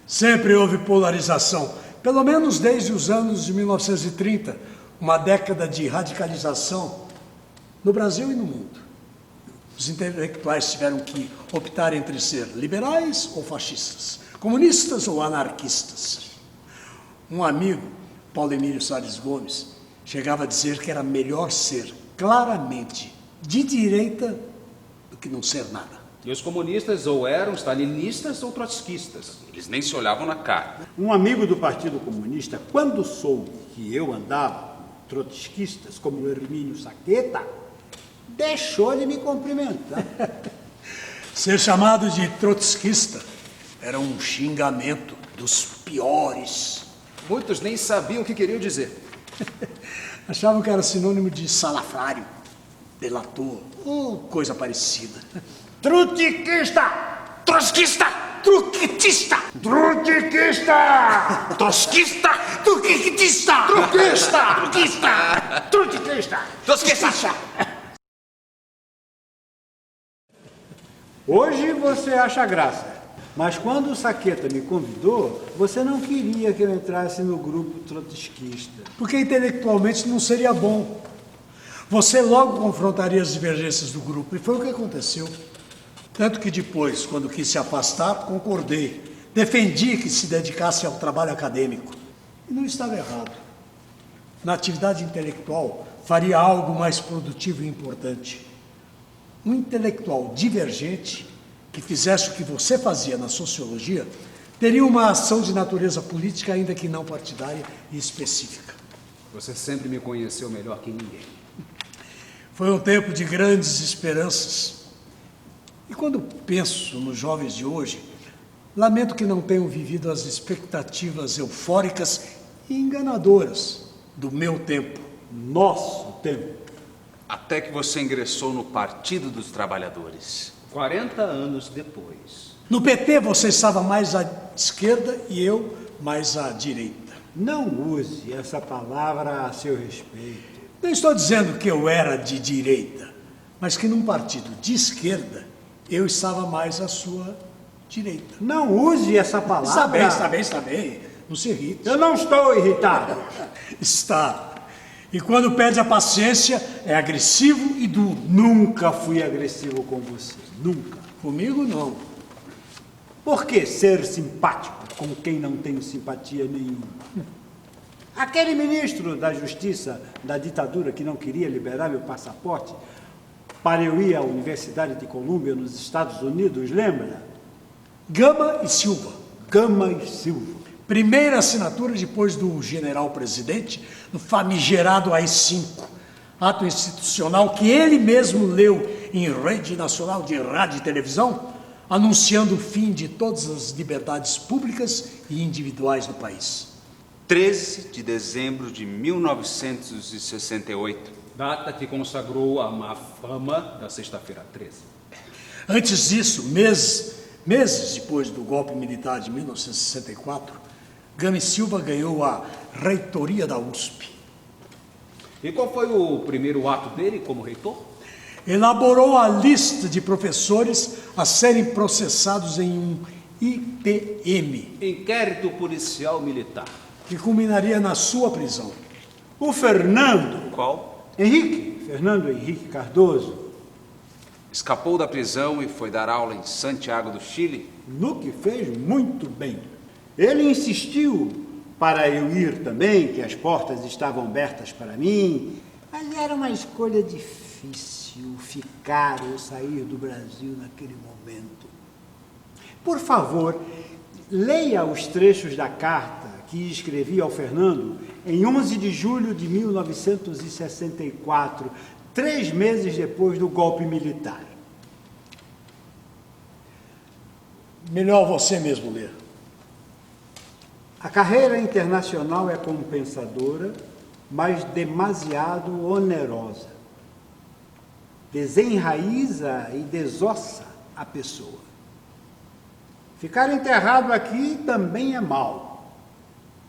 [SPEAKER 3] Sempre houve polarização, pelo menos desde os anos de 1930, uma década de radicalização no Brasil e no mundo. Os intelectuais tiveram que optar entre ser liberais ou fascistas, comunistas ou anarquistas. Um amigo, Paulo Emílio Salles Gomes, chegava a dizer que era melhor ser claramente de direita do que não ser nada.
[SPEAKER 2] E os comunistas ou eram stalinistas ou trotskistas.
[SPEAKER 1] Eles nem se olhavam na cara.
[SPEAKER 4] Um amigo do Partido Comunista, quando soube que eu andava com trotskistas como o Hermínio Saqueta, deixou de me cumprimentar.
[SPEAKER 3] Ser chamado de trotskista era um xingamento dos piores.
[SPEAKER 2] Muitos nem sabiam o que queriam dizer.
[SPEAKER 3] Achavam que era sinônimo de salafrário, delator ou coisa parecida.
[SPEAKER 4] Trotskista!
[SPEAKER 2] Trotskista!
[SPEAKER 3] Truquetista!
[SPEAKER 4] Trotskista!
[SPEAKER 2] Trotskista!
[SPEAKER 3] Truquetista!
[SPEAKER 2] Truquista!
[SPEAKER 4] Trotskista!
[SPEAKER 2] Trotskista!
[SPEAKER 4] Hoje você acha graça, mas quando o Saqueta me convidou, você não queria que eu entrasse no grupo trotskista.
[SPEAKER 3] Porque intelectualmente não seria bom. Você logo confrontaria as divergências do grupo, e foi o que aconteceu. Tanto que depois, quando quis se afastar, concordei. Defendi que se dedicasse ao trabalho acadêmico. E não estava errado. Na atividade intelectual, faria algo mais produtivo e importante. Um intelectual divergente, que fizesse o que você fazia na sociologia, teria uma ação de natureza política, ainda que não partidária e específica.
[SPEAKER 2] Você sempre me conheceu melhor que ninguém.
[SPEAKER 3] Foi um tempo de grandes esperanças. E quando penso nos jovens de hoje, lamento que não tenham vivido as expectativas eufóricas e enganadoras do meu tempo.
[SPEAKER 4] Nosso tempo.
[SPEAKER 1] Até que você ingressou no Partido dos Trabalhadores.
[SPEAKER 2] 40 anos depois.
[SPEAKER 3] No PT você estava mais à esquerda e eu mais à direita.
[SPEAKER 4] Não use essa palavra a seu respeito.
[SPEAKER 3] Não estou dizendo que eu era de direita, mas que num partido de esquerda eu estava mais à sua direita.
[SPEAKER 4] Não use essa palavra.
[SPEAKER 3] Está bem. Não se irrite.
[SPEAKER 4] Eu não estou irritado.
[SPEAKER 3] Está. E quando perde a paciência, é agressivo e duro.
[SPEAKER 4] Nunca fui agressivo com você. Nunca.
[SPEAKER 3] Comigo, não.
[SPEAKER 4] Por que ser simpático com quem não tenho simpatia nenhuma? Aquele ministro da Justiça da ditadura que não queria liberar meu passaporte para eu ir à Universidade de Colômbia nos Estados Unidos, lembra?
[SPEAKER 3] Gama e Silva.
[SPEAKER 4] Gama e Silva.
[SPEAKER 3] Primeira assinatura depois do general-presidente, no famigerado AI-5, ato institucional que ele mesmo leu em rede nacional de rádio e televisão, anunciando o fim de todas as liberdades públicas e individuais no país.
[SPEAKER 1] 13 de dezembro de 1968.
[SPEAKER 2] Data que consagrou a má fama da Sexta-feira 13.
[SPEAKER 3] Antes disso, meses depois do golpe militar de 1964, Gama e Silva ganhou a reitoria da USP.
[SPEAKER 2] E qual foi o primeiro ato dele como reitor?
[SPEAKER 3] Elaborou a lista de professores a serem processados em um IPM,
[SPEAKER 2] Inquérito Policial Militar.
[SPEAKER 3] que culminaria na sua prisão.
[SPEAKER 4] O Fernando
[SPEAKER 1] Qual?
[SPEAKER 4] Henrique, Fernando Henrique Cardoso,
[SPEAKER 1] Escapou da prisão e foi dar aula em Santiago do Chile.
[SPEAKER 4] no que fez muito bem. Ele insistiu para eu ir também, que as portas estavam abertas para mim, mas era uma escolha difícil ficar ou sair do Brasil naquele momento. Por favor, leia os trechos da carta que escrevi ao Fernando em 11 de julho de 1964, 3 meses depois do golpe militar.
[SPEAKER 3] Melhor você mesmo ler.
[SPEAKER 4] A carreira internacional é compensadora, mas demasiado onerosa. Desenraiza e desossa a pessoa. Ficar enterrado aqui também é mal.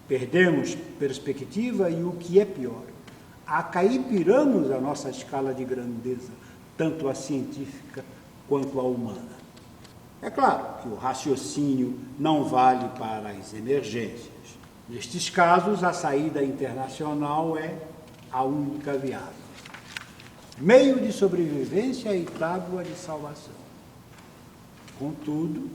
[SPEAKER 4] Perdemos perspectiva e, o que é pior, acaipiramos a nossa escala de grandeza, tanto a científica quanto a humana. É claro que o raciocínio não vale para as emergências. Nestes casos, a saída internacional é a única viável. Meio de sobrevivência e tábua de salvação. Contudo,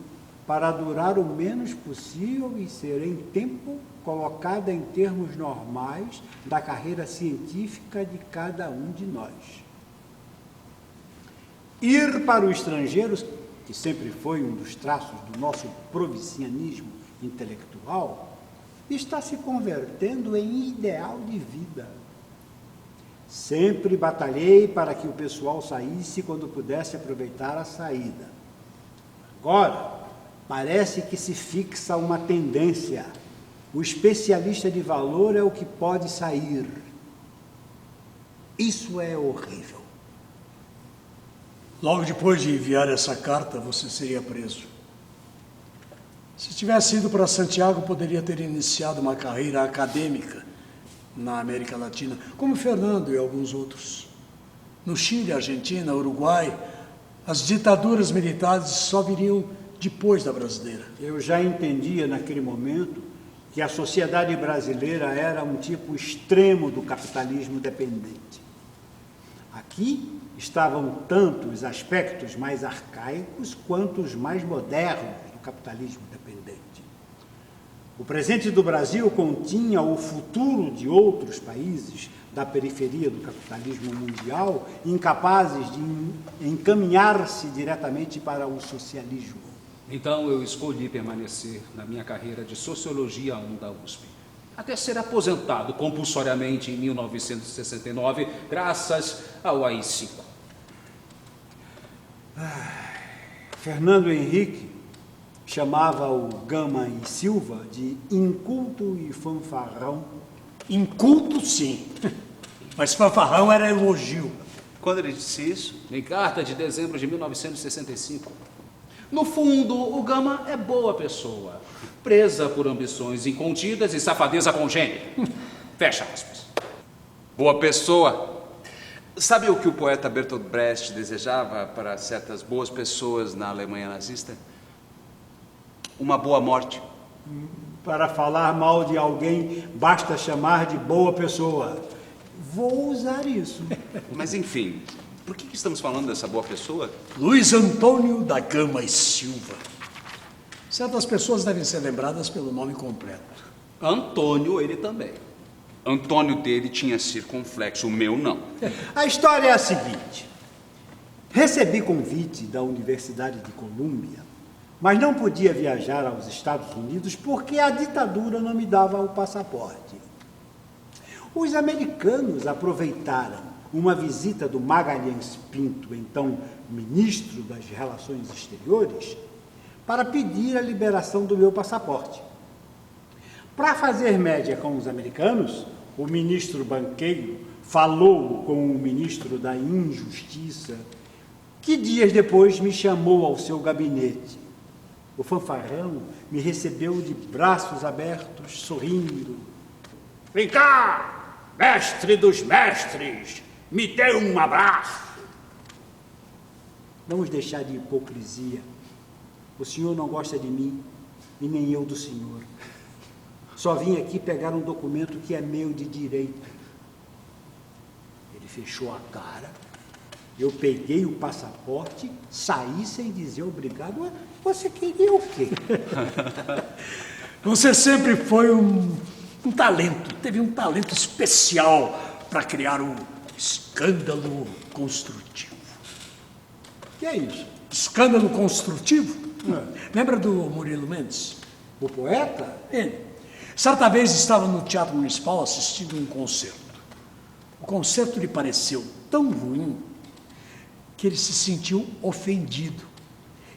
[SPEAKER 4] para durar o menos possível e ser em tempo colocada em termos normais da carreira científica de cada um de nós. Ir para o estrangeiro, que sempre foi um dos traços do nosso provincianismo intelectual, está se convertendo em ideal de vida. Sempre batalhei para que o pessoal saísse quando pudesse aproveitar a saída. Agora, parece que se fixa uma tendência. O especialista de valor é o que pode sair. Isso é horrível.
[SPEAKER 3] Logo depois de enviar essa carta, você seria preso. Se tivesse ido para Santiago, poderia ter iniciado uma carreira acadêmica na América Latina, como Fernando e alguns outros. No Chile, Argentina, Uruguai, as ditaduras militares só viriam depois da brasileira.
[SPEAKER 4] Eu já entendia naquele momento que a sociedade brasileira era um tipo extremo do capitalismo dependente. Aqui estavam tanto os aspectos mais arcaicos quanto os mais modernos do capitalismo dependente. O presente do Brasil continha o futuro de outros países da periferia do capitalismo mundial, incapazes de encaminhar-se diretamente para o socialismo.
[SPEAKER 2] Então eu escolhi permanecer na minha carreira de Sociologia 1 da USP, até ser aposentado compulsoriamente em 1969, graças ao AI-5.
[SPEAKER 4] Fernando Henrique chamava o Gama e Silva de inculto e fanfarrão.
[SPEAKER 3] Inculto, sim, mas fanfarrão era elogio.
[SPEAKER 1] Quando ele disse isso,
[SPEAKER 2] Em carta de dezembro de 1965. No fundo, o Gama é boa pessoa, presa por ambições incontidas e safadeza congênita. Fecha aspas.
[SPEAKER 1] boa pessoa. Sabe o que o poeta Bertolt Brecht desejava para certas boas pessoas na Alemanha nazista? Uma boa morte.
[SPEAKER 4] Para falar mal de alguém, basta chamar de boa pessoa. Vou usar isso.
[SPEAKER 1] Mas enfim, por que estamos falando dessa boa pessoa?
[SPEAKER 3] Luiz Antônio da Gama e Silva. Certas pessoas devem ser lembradas pelo nome completo.
[SPEAKER 2] Antônio, ele também.
[SPEAKER 1] Antônio dele tinha circunflexo, o meu não.
[SPEAKER 4] A história é a seguinte. Recebi convite da Universidade de Colômbia, mas não podia viajar aos Estados Unidos porque a ditadura não me dava o passaporte. Os americanos aproveitaram uma visita do Magalhães Pinto, então ministro das Relações Exteriores, para pedir a liberação do meu passaporte. Para fazer média com os americanos, o ministro banqueiro falou com o ministro da Injustiça, que dias depois me chamou ao seu gabinete. O fanfarrão me recebeu de braços abertos, sorrindo.
[SPEAKER 2] Vem cá, mestre dos mestres, me dê um abraço.
[SPEAKER 4] Vamos deixar de hipocrisia. O senhor não gosta de mim e nem eu do senhor. Só vim aqui pegar um documento que é meu de direito. Ele fechou a cara. Eu peguei o passaporte, saí sem dizer obrigado. Ué, você queria o quê?
[SPEAKER 3] Você sempre foi um talento, teve um talento especial para criar um escândalo construtivo.
[SPEAKER 4] O que é isso?
[SPEAKER 3] Escândalo construtivo? Lembra do Murilo Mendes?
[SPEAKER 4] O poeta?
[SPEAKER 3] Ele. Certa vez estava no Teatro Municipal assistindo um concerto. O concerto lhe pareceu tão ruim que ele se sentiu ofendido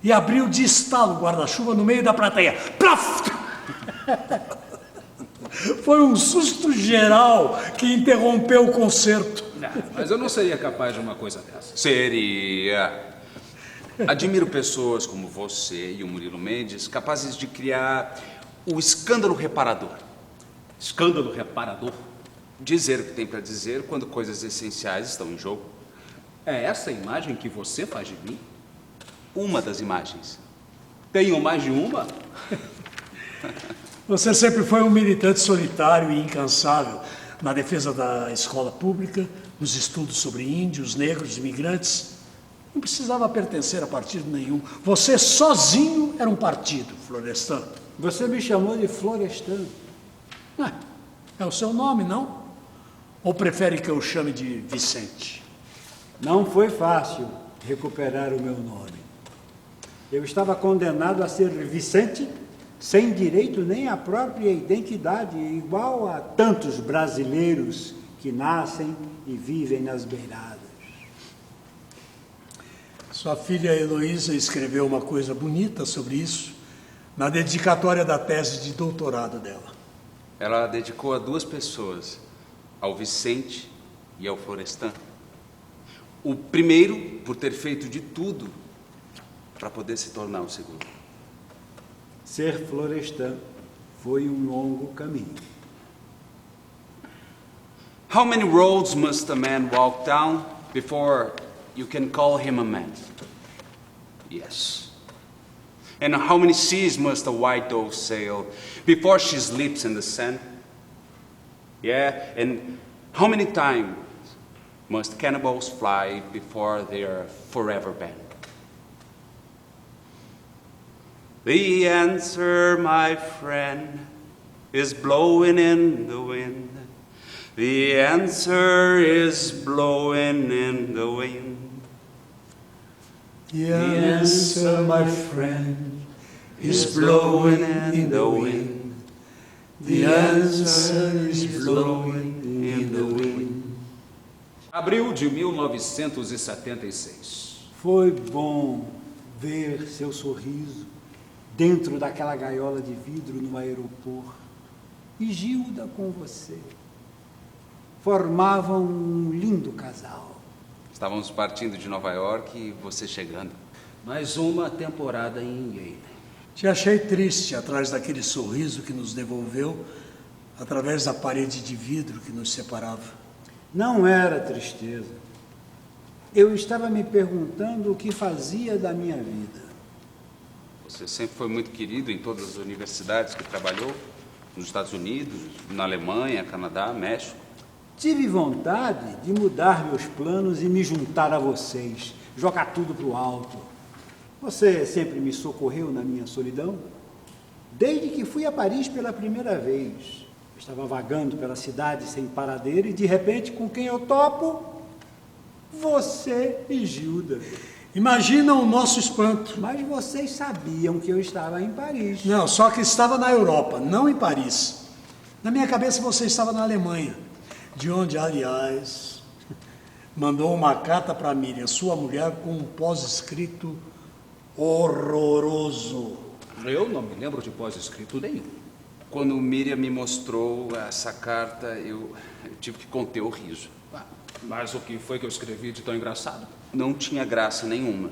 [SPEAKER 3] e abriu de estalo o guarda-chuva no meio da plateia. Plaf! Foi um susto geral que interrompeu o concerto.
[SPEAKER 2] Não, mas eu não seria capaz de uma coisa dessa.
[SPEAKER 1] Seria. Admiro pessoas como você e o Murilo Mendes capazes de criar o escândalo reparador.
[SPEAKER 2] Escândalo reparador?
[SPEAKER 1] Dizer o que tem para dizer quando coisas essenciais estão em jogo.
[SPEAKER 2] É essa a imagem que você faz de mim?
[SPEAKER 1] Uma das imagens.
[SPEAKER 2] Tenho mais de uma?
[SPEAKER 3] Você sempre foi um militante solitário e incansável na defesa da escola pública, nos estudos sobre índios, negros, imigrantes. Não precisava pertencer a partido nenhum. Você sozinho era um partido, Florestan.
[SPEAKER 4] Você me chamou de Florestan.
[SPEAKER 3] É o seu nome, não? Ou prefere que eu chame de Vicente?
[SPEAKER 4] Não foi fácil recuperar o meu nome. Eu estava condenado a ser Vicente, sem direito nem à própria identidade, igual a tantos brasileiros que nascem e vivem nas beiradas.
[SPEAKER 3] Sua filha Heloísa escreveu uma coisa bonita sobre isso na dedicatória da tese de doutorado dela.
[SPEAKER 1] Ela dedicou a duas pessoas, ao Vicente e ao Florestan. O primeiro, por ter feito de tudo para poder se tornar o segundo.
[SPEAKER 4] Ser Florestan foi um longo caminho.
[SPEAKER 1] How many roads must a man walk down before you can call him a man? Yes. And how many seas must a white dove sail before she sleeps in the sand? Yeah, and how many times must cannibals fly before they are forever banned? The answer, my friend, is blowing in the wind. The answer is blowing in the wind.
[SPEAKER 3] The answer, my friend, is blowing in the wind. The answer is blowing in the wind.
[SPEAKER 2] Abril de 1976.
[SPEAKER 4] Foi bom ver seu sorriso dentro daquela gaiola de vidro no aeroporto. E Gilda com você. Formavam um lindo casal.
[SPEAKER 1] Estávamos partindo de Nova York e você chegando.
[SPEAKER 2] Mais uma temporada em Yale.
[SPEAKER 3] Te achei triste atrás daquele sorriso que nos devolveu, através da parede de vidro que nos separava.
[SPEAKER 4] Não era tristeza. Eu estava me perguntando o que fazia da minha vida.
[SPEAKER 1] Você sempre foi muito querido em todas as universidades que trabalhou, nos Estados Unidos, na Alemanha, Canadá, México.
[SPEAKER 4] Tive vontade de mudar meus planos e me juntar a vocês, jogar tudo para o alto. Você sempre me socorreu na minha solidão, desde que fui a Paris pela primeira vez. Estava vagando pela cidade sem paradeiro e, de repente, com quem eu topo? Você e Gilda.
[SPEAKER 3] Imagina o nosso espanto.
[SPEAKER 4] Mas vocês sabiam que eu estava em Paris.
[SPEAKER 3] Não, só que estava na Europa, não em Paris. Na minha cabeça você estava na Alemanha, de onde, aliás, mandou uma carta para Miriam, sua mulher, com um pós-escrito Horroroso.
[SPEAKER 2] Eu não me lembro de pós-escrito nenhum.
[SPEAKER 1] Quando Miriam me mostrou essa carta, eu tive que conter o riso.
[SPEAKER 2] Ah, mas o que foi que eu escrevi de tão engraçado?
[SPEAKER 1] Não tinha graça nenhuma,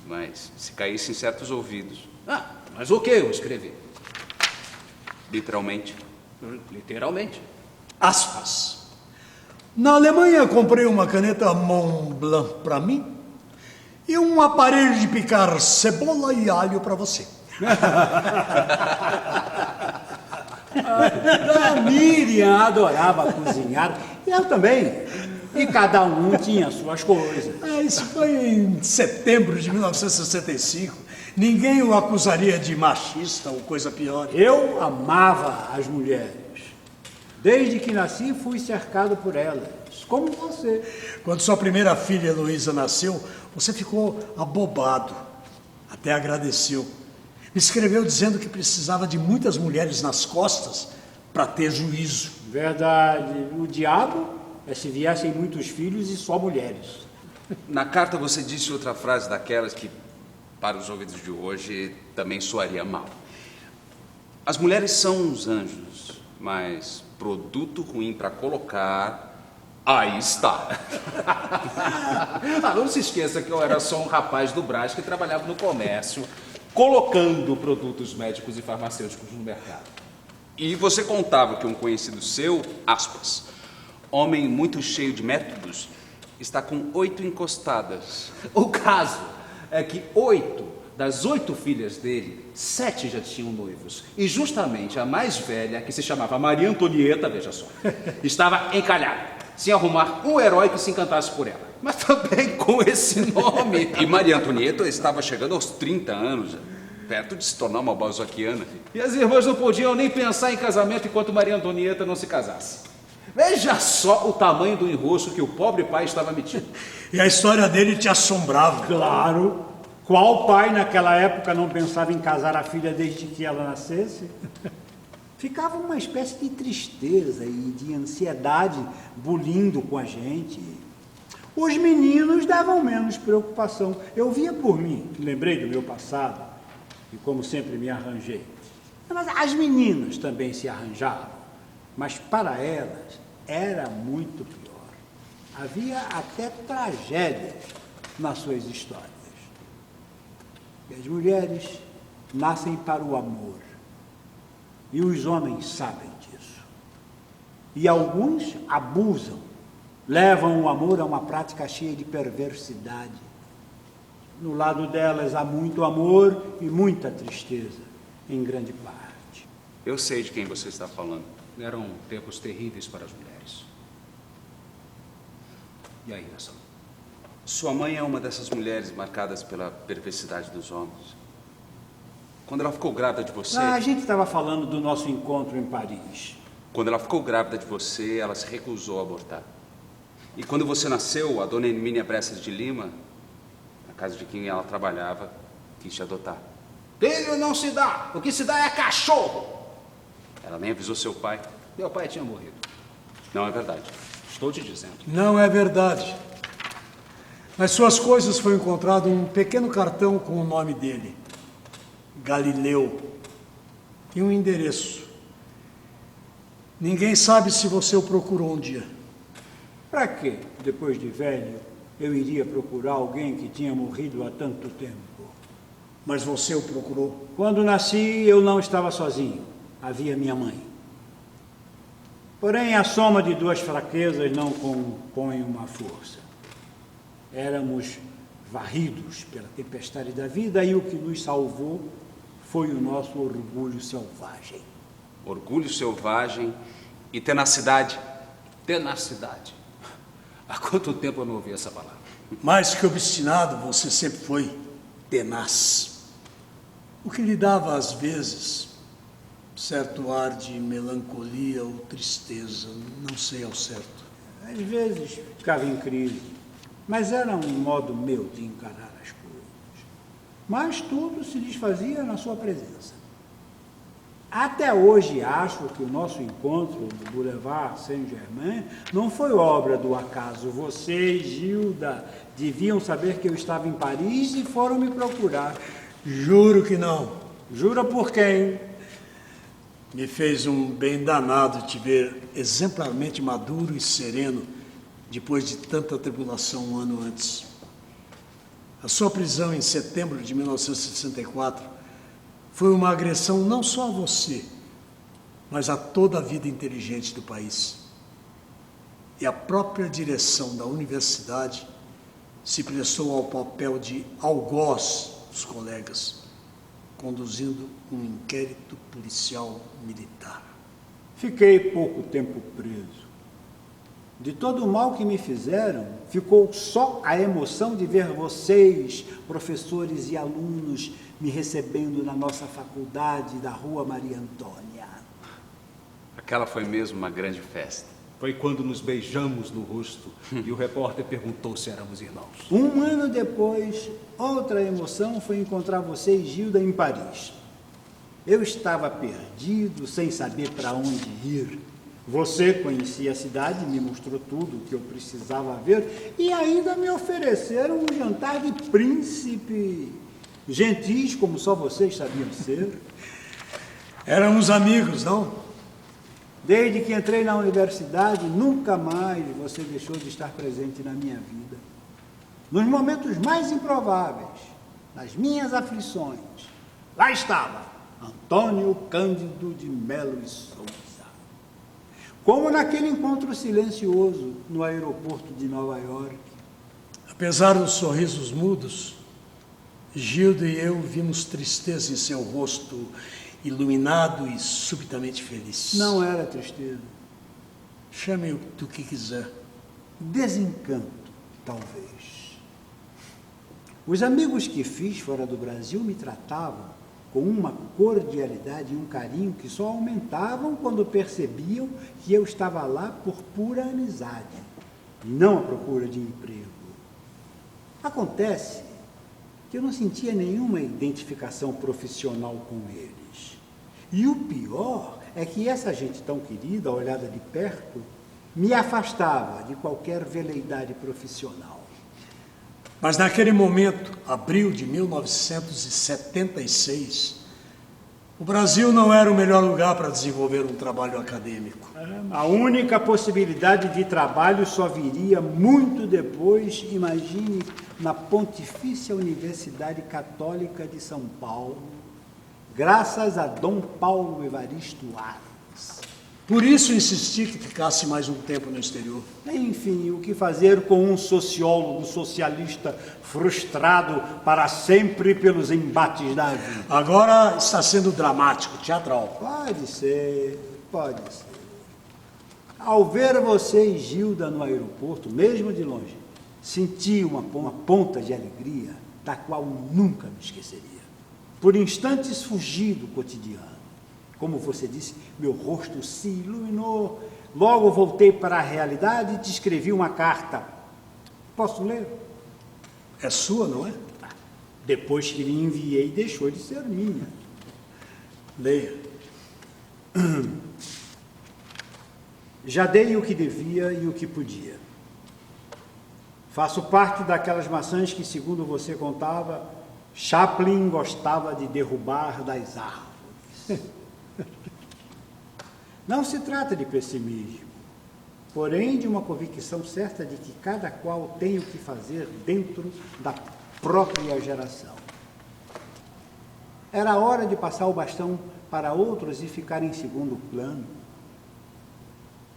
[SPEAKER 1] mas se caísse em certos ouvidos,
[SPEAKER 2] Ah, mas o que eu escrevi?
[SPEAKER 1] literalmente.
[SPEAKER 2] Literalmente.
[SPEAKER 3] Aspas. Na Alemanha comprei uma caneta Montblanc para mim e um aparelho de picar cebola e alho para você.
[SPEAKER 4] A Miriam adorava cozinhar, e eu também. E cada um tinha suas coisas.
[SPEAKER 3] Isso foi em setembro de 1965. Ninguém o acusaria de machista ou coisa pior.
[SPEAKER 4] Eu amava as mulheres. Desde que nasci, fui cercado por elas, como você.
[SPEAKER 3] Quando sua primeira filha, Heloísa, nasceu, você ficou abobado. Até agradeceu. Me escreveu dizendo que precisava de muitas mulheres nas costas para ter juízo.
[SPEAKER 4] Verdade. O diabo é se viessem muitos filhos e só mulheres.
[SPEAKER 1] Na carta você disse outra frase daquelas que, para os ouvidos de hoje, também soaria mal. As mulheres são uns anjos, mas produto ruim para colocar, aí está.
[SPEAKER 2] Ah, não se esqueça que eu era só um rapaz do Brás que trabalhava no comércio, colocando produtos médicos e farmacêuticos no mercado.
[SPEAKER 1] E você contava que um conhecido seu, aspas, homem muito cheio de métodos, está com 8 encostadas.
[SPEAKER 2] O caso é que 8 das 8 filhas dele, 7 já tinham noivos. E justamente a mais velha, que se chamava Maria Antonieta, veja só, estava encalhada, sem arrumar um herói que se encantasse por ela. Mas também com esse nome.
[SPEAKER 1] E Maria Antonieta estava chegando aos 30 anos, perto de se tornar uma balzaquiana.
[SPEAKER 2] E as irmãs não podiam nem pensar em casamento enquanto Maria Antonieta não se casasse. Veja só o tamanho do enrosco que o pobre pai estava metido.
[SPEAKER 3] E a história dele te assombrava.
[SPEAKER 4] Claro. Qual pai naquela época não pensava em casar a filha desde que ela nascesse? Ficava uma espécie de tristeza e de ansiedade bulindo com a gente. Os meninos davam menos preocupação. Eu via por mim, lembrei do meu passado e como sempre me arranjei. Mas as meninas também se arranjavam, mas para elas era muito pior. Havia até tragédias nas suas histórias. E as mulheres nascem para o amor. E os homens sabem disso. E alguns abusam, levam o amor a uma prática cheia de perversidade. No lado delas há muito amor e muita tristeza, em grande parte.
[SPEAKER 1] Eu sei de quem você está falando.
[SPEAKER 2] Eram tempos terríveis para as mulheres. E aí, Nação?
[SPEAKER 1] Sua mãe é uma dessas mulheres marcadas pela perversidade dos homens. Quando ela ficou grávida de você...
[SPEAKER 4] A gente estava falando do nosso encontro em Paris.
[SPEAKER 1] Quando ela ficou grávida de você, ela se recusou a abortar. E quando você nasceu, a dona Hermínia Bressas de Lima, na casa de quem ela trabalhava, quis te adotar.
[SPEAKER 2] Filho não se dá, o que se dá é cachorro.
[SPEAKER 1] Ela nem avisou seu pai.
[SPEAKER 2] Meu pai tinha morrido.
[SPEAKER 1] Não é verdade.
[SPEAKER 2] Estou te dizendo.
[SPEAKER 3] Não é verdade. Nas suas coisas foi encontrado um pequeno cartão com o nome dele, Galileu, e um endereço. Ninguém sabe se você o procurou um dia.
[SPEAKER 4] Para quê? Depois de velho, eu iria procurar alguém que tinha morrido há tanto tempo.
[SPEAKER 3] Mas você o procurou?
[SPEAKER 4] Quando nasci, eu não estava sozinho. Havia minha mãe. Porém, a soma de duas fraquezas não compõe uma força. Éramos varridos pela tempestade da vida e o que nos salvou foi o nosso orgulho selvagem.
[SPEAKER 1] Orgulho selvagem e tenacidade.
[SPEAKER 2] Tenacidade. Há quanto tempo eu não ouvi essa palavra?
[SPEAKER 3] Mais que obstinado, você sempre foi tenaz. O que lhe dava, às vezes, certo ar de melancolia ou tristeza, não sei ao certo.
[SPEAKER 4] Às vezes ficava em crise, mas era um modo meu de encarar as coisas. Mas tudo se desfazia na sua presença. Até hoje acho que o nosso encontro no Boulevard Saint-Germain não foi obra do acaso. Você e Gilda deviam saber que eu estava em Paris e foram me procurar.
[SPEAKER 3] Juro que não.
[SPEAKER 4] Jura por quem?
[SPEAKER 3] Me fez um bem danado te ver exemplarmente maduro e sereno depois de tanta tribulação um ano antes. A sua prisão em setembro de 1964 foi uma agressão não só a você, mas a toda a vida inteligente do país. E a própria direção da universidade se prestou ao papel de algoz dos colegas, conduzindo um inquérito policial militar.
[SPEAKER 4] Fiquei pouco tempo preso. De todo o mal que me fizeram, ficou só a emoção de ver vocês, professores e alunos, me recebendo na nossa faculdade da Rua Maria Antônia.
[SPEAKER 1] Aquela foi mesmo uma grande festa.
[SPEAKER 2] Foi quando nos beijamos no rosto e o repórter perguntou se éramos irmãos.
[SPEAKER 4] Um ano depois, outra emoção foi encontrar você e Gilda em Paris. Eu estava perdido, sem saber para onde ir. Você conhecia a cidade, me mostrou tudo o que eu precisava ver e ainda me ofereceram um jantar de príncipe. Gentis, como só vocês sabiam ser.
[SPEAKER 3] Éramos amigos, não?
[SPEAKER 4] Desde que entrei na universidade, nunca mais você deixou de estar presente na minha vida. Nos momentos mais improváveis, nas minhas aflições, lá estava Antônio Cândido de Melo e Souza. Como naquele encontro silencioso no aeroporto de Nova York.
[SPEAKER 3] Apesar dos sorrisos mudos, Gilda e eu vimos tristeza em seu rosto iluminado e subitamente feliz.
[SPEAKER 4] Não era tristeza.
[SPEAKER 3] Chame-o do que quiser.
[SPEAKER 4] Desencanto, talvez. Os amigos que fiz fora do Brasil me tratavam com uma cordialidade e um carinho que só aumentavam quando percebiam que eu estava lá por pura amizade, e não à procura de emprego. Acontece que eu não sentia nenhuma identificação profissional com eles. E o pior é que essa gente tão querida, olhada de perto, me afastava de qualquer veleidade profissional.
[SPEAKER 3] Mas naquele momento, abril de 1976, o Brasil não era o melhor lugar para desenvolver um trabalho acadêmico.
[SPEAKER 4] A única possibilidade de trabalho só viria muito depois, imagine, na Pontifícia Universidade Católica de São Paulo, graças a Dom Paulo Evaristo Arnes.
[SPEAKER 3] Por isso insisti que ficasse mais um tempo no exterior.
[SPEAKER 4] Enfim, o que fazer com um sociólogo socialista frustrado para sempre pelos embates da vida?
[SPEAKER 3] Agora está sendo dramático, teatral.
[SPEAKER 4] Pode ser, pode ser. Ao ver você e Gilda no aeroporto, mesmo de longe, senti uma ponta de alegria da qual nunca me esqueceria. Por instantes fugi do cotidiano. Como você disse, meu rosto se iluminou. Logo voltei para a realidade e te escrevi uma carta. Posso ler?
[SPEAKER 3] É sua, não é?
[SPEAKER 4] Depois que lhe enviei, deixou de ser minha.
[SPEAKER 3] Leia.
[SPEAKER 4] Já dei o que devia e o que podia. Faço parte daquelas maçãs que, segundo você contava, Chaplin gostava de derrubar das árvores. Não se trata de pessimismo, porém de uma convicção certa de que cada qual tem o que fazer dentro da própria geração. Era hora de passar o bastão para outros e ficar em segundo plano.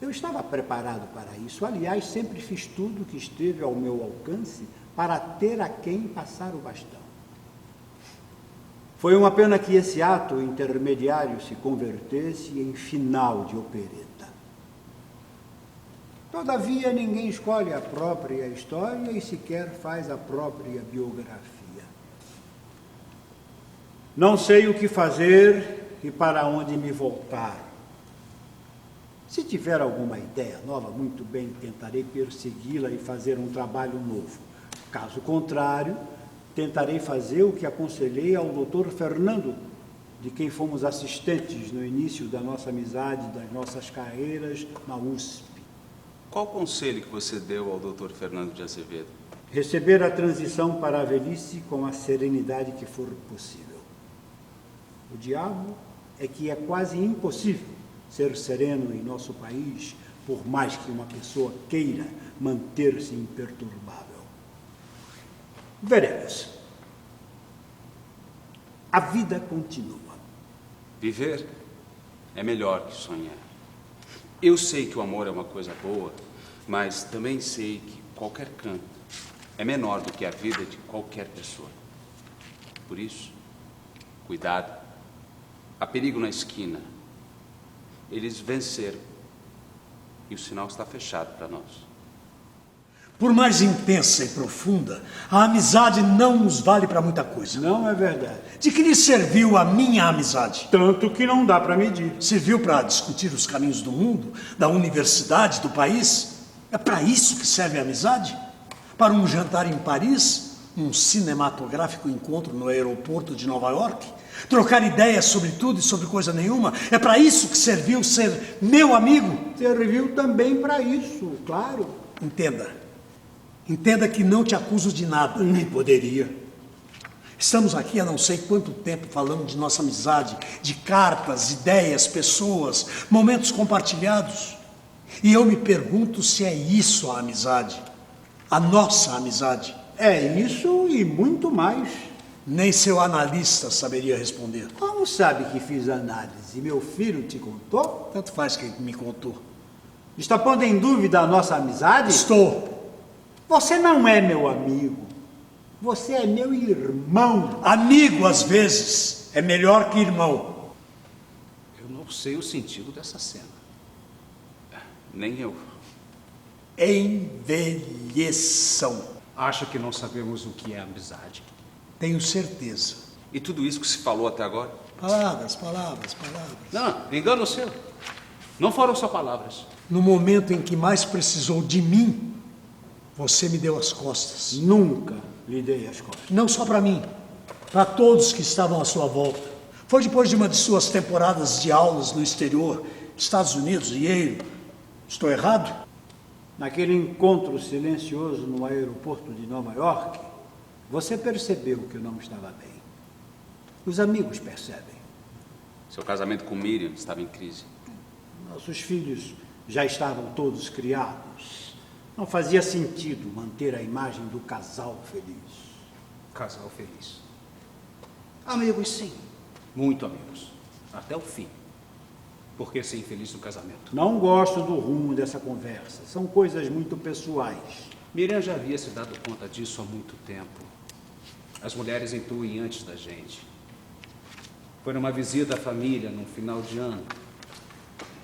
[SPEAKER 4] Eu estava preparado para isso, aliás, sempre fiz tudo o que esteve ao meu alcance para ter a quem passar o bastão. Foi uma pena que esse ato intermediário se convertesse em final de opereta. Todavia, ninguém escolhe a própria história e sequer faz a própria biografia. Não sei o que fazer e para onde me voltar. Se tiver alguma ideia nova, muito bem, tentarei persegui-la e fazer um trabalho novo. Caso contrário, tentarei fazer o que aconselhei ao Dr. Fernando, de quem fomos assistentes no início da nossa amizade, das nossas carreiras na USP.
[SPEAKER 1] Qual conselho que você deu ao Dr. Fernando de Azevedo?
[SPEAKER 4] Receber a transição para a velhice com a serenidade que for possível. O diabo é que é quase impossível ser sereno em nosso país, por mais que uma pessoa queira manter-se imperturbável. Veremos. A vida continua.
[SPEAKER 1] Viver é melhor que sonhar. Eu sei que o amor é uma coisa boa, mas também sei que qualquer canto é menor do que a vida de qualquer pessoa. Por isso, cuidado. Há perigo na esquina. Eles venceram. E o sinal está fechado para nós.
[SPEAKER 3] Por mais intensa e profunda, a amizade não nos vale para muita coisa.
[SPEAKER 4] Não é verdade.
[SPEAKER 3] De que lhe serviu a minha amizade?
[SPEAKER 4] Tanto que não dá para medir.
[SPEAKER 3] Serviu para discutir os caminhos do mundo, da universidade, do país? É para isso que serve a amizade? Para um jantar em Paris? Um cinematográfico encontro no aeroporto de Nova York? Trocar ideias sobre tudo e sobre coisa nenhuma? É para isso que serviu ser meu amigo?
[SPEAKER 4] Serviu também para isso, claro.
[SPEAKER 3] Entenda. Entenda que não te acuso de nada.
[SPEAKER 4] Nem poderia.
[SPEAKER 3] Estamos aqui há não sei quanto tempo falando de nossa amizade, de cartas, ideias, pessoas, momentos compartilhados. E eu me pergunto se é isso a amizade, a nossa amizade.
[SPEAKER 4] É isso e muito mais.
[SPEAKER 3] Nem seu analista saberia responder.
[SPEAKER 4] Como sabe que fiz análise? Meu filho te contou?
[SPEAKER 3] Tanto faz quem me contou.
[SPEAKER 4] Está pondo em dúvida a nossa amizade?
[SPEAKER 3] Estou.
[SPEAKER 4] Você não é meu amigo. Você é meu irmão.
[SPEAKER 3] Amigo, às vezes, é melhor que irmão.
[SPEAKER 2] Eu não sei o sentido dessa cena.
[SPEAKER 1] Nem eu.
[SPEAKER 3] Envelheçam.
[SPEAKER 2] Acho que não sabemos o que é amizade.
[SPEAKER 3] Tenho certeza.
[SPEAKER 1] E tudo isso que se falou até agora?
[SPEAKER 3] Palavras, palavras, palavras.
[SPEAKER 2] Não, engano seu. Não foram só palavras.
[SPEAKER 3] No momento em que mais precisou de mim, você me deu as costas.
[SPEAKER 4] Nunca lhe dei as costas.
[SPEAKER 3] Não só para mim, para todos que estavam à sua volta. Foi depois de uma de suas temporadas de aulas no exterior, Estados Unidos, Yale. Estou errado?
[SPEAKER 4] Naquele encontro silencioso no aeroporto de Nova York, você percebeu que eu não estava bem. Os amigos percebem.
[SPEAKER 1] Seu casamento com Miriam estava em crise.
[SPEAKER 4] Nossos filhos já estavam todos criados. Não fazia sentido manter a imagem do casal feliz.
[SPEAKER 2] Casal feliz. Amigos, sim. Muito amigos. Até o fim. Por que ser infeliz no casamento?
[SPEAKER 4] Não gosto do rumo dessa conversa. São coisas muito pessoais.
[SPEAKER 2] Miriam já havia se dado conta disso há muito tempo. As mulheres intuem antes da gente. Foi numa visita à família num final de ano.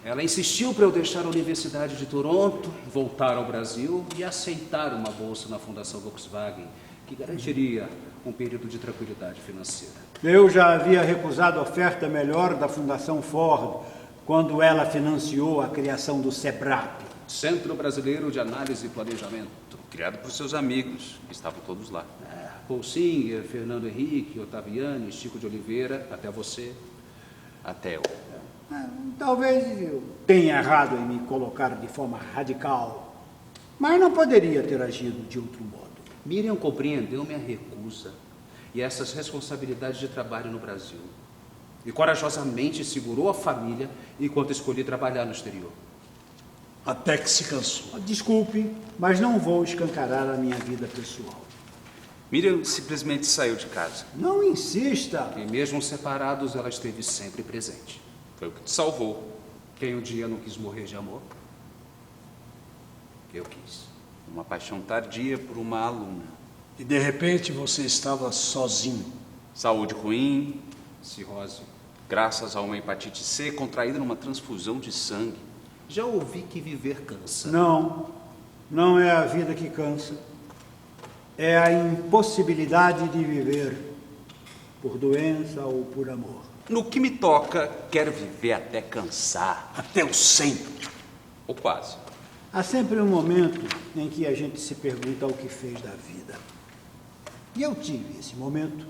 [SPEAKER 2] Ela insistiu para eu deixar a Universidade de Toronto, voltar ao Brasil e aceitar uma bolsa na Fundação Volkswagen, que garantiria um período de tranquilidade financeira.
[SPEAKER 4] Eu já havia recusado a oferta melhor da Fundação Ford quando ela financiou a criação do SEBRAP.
[SPEAKER 2] Centro Brasileiro de Análise e Planejamento.
[SPEAKER 1] Criado por seus amigos, que estavam todos lá.
[SPEAKER 2] Paul Singer, Fernando Henrique, Otaviani, Chico de Oliveira, até você.
[SPEAKER 1] Até eu.
[SPEAKER 4] Talvez eu tenha errado em me colocar de forma radical, mas não poderia ter agido de outro modo.
[SPEAKER 2] Miriam compreendeu minha recusa e essas responsabilidades de trabalho no Brasil. E corajosamente segurou a família enquanto escolhi trabalhar no exterior.
[SPEAKER 3] Até que se cansou.
[SPEAKER 4] Desculpe, mas não vou escancarar a minha vida pessoal.
[SPEAKER 1] Miriam simplesmente saiu de casa.
[SPEAKER 4] Não insista.
[SPEAKER 2] E mesmo separados, ela esteve sempre presente.
[SPEAKER 1] Foi o que te salvou.
[SPEAKER 2] Quem um dia não quis morrer de amor? Eu quis.
[SPEAKER 1] Uma paixão tardia por uma aluna.
[SPEAKER 3] E de repente você estava sozinho.
[SPEAKER 1] Saúde ruim,
[SPEAKER 2] Cirrose.
[SPEAKER 1] graças a uma hepatite C contraída numa transfusão de sangue.
[SPEAKER 2] Já ouvi que viver cansa.
[SPEAKER 4] Não é a vida que cansa. É a impossibilidade de viver por doença ou por amor.
[SPEAKER 1] No que me toca, quero viver até cansar.
[SPEAKER 3] Até o 100.
[SPEAKER 1] Ou quase.
[SPEAKER 4] Há sempre um momento em que a gente se pergunta o que fez da vida. E eu tive esse momento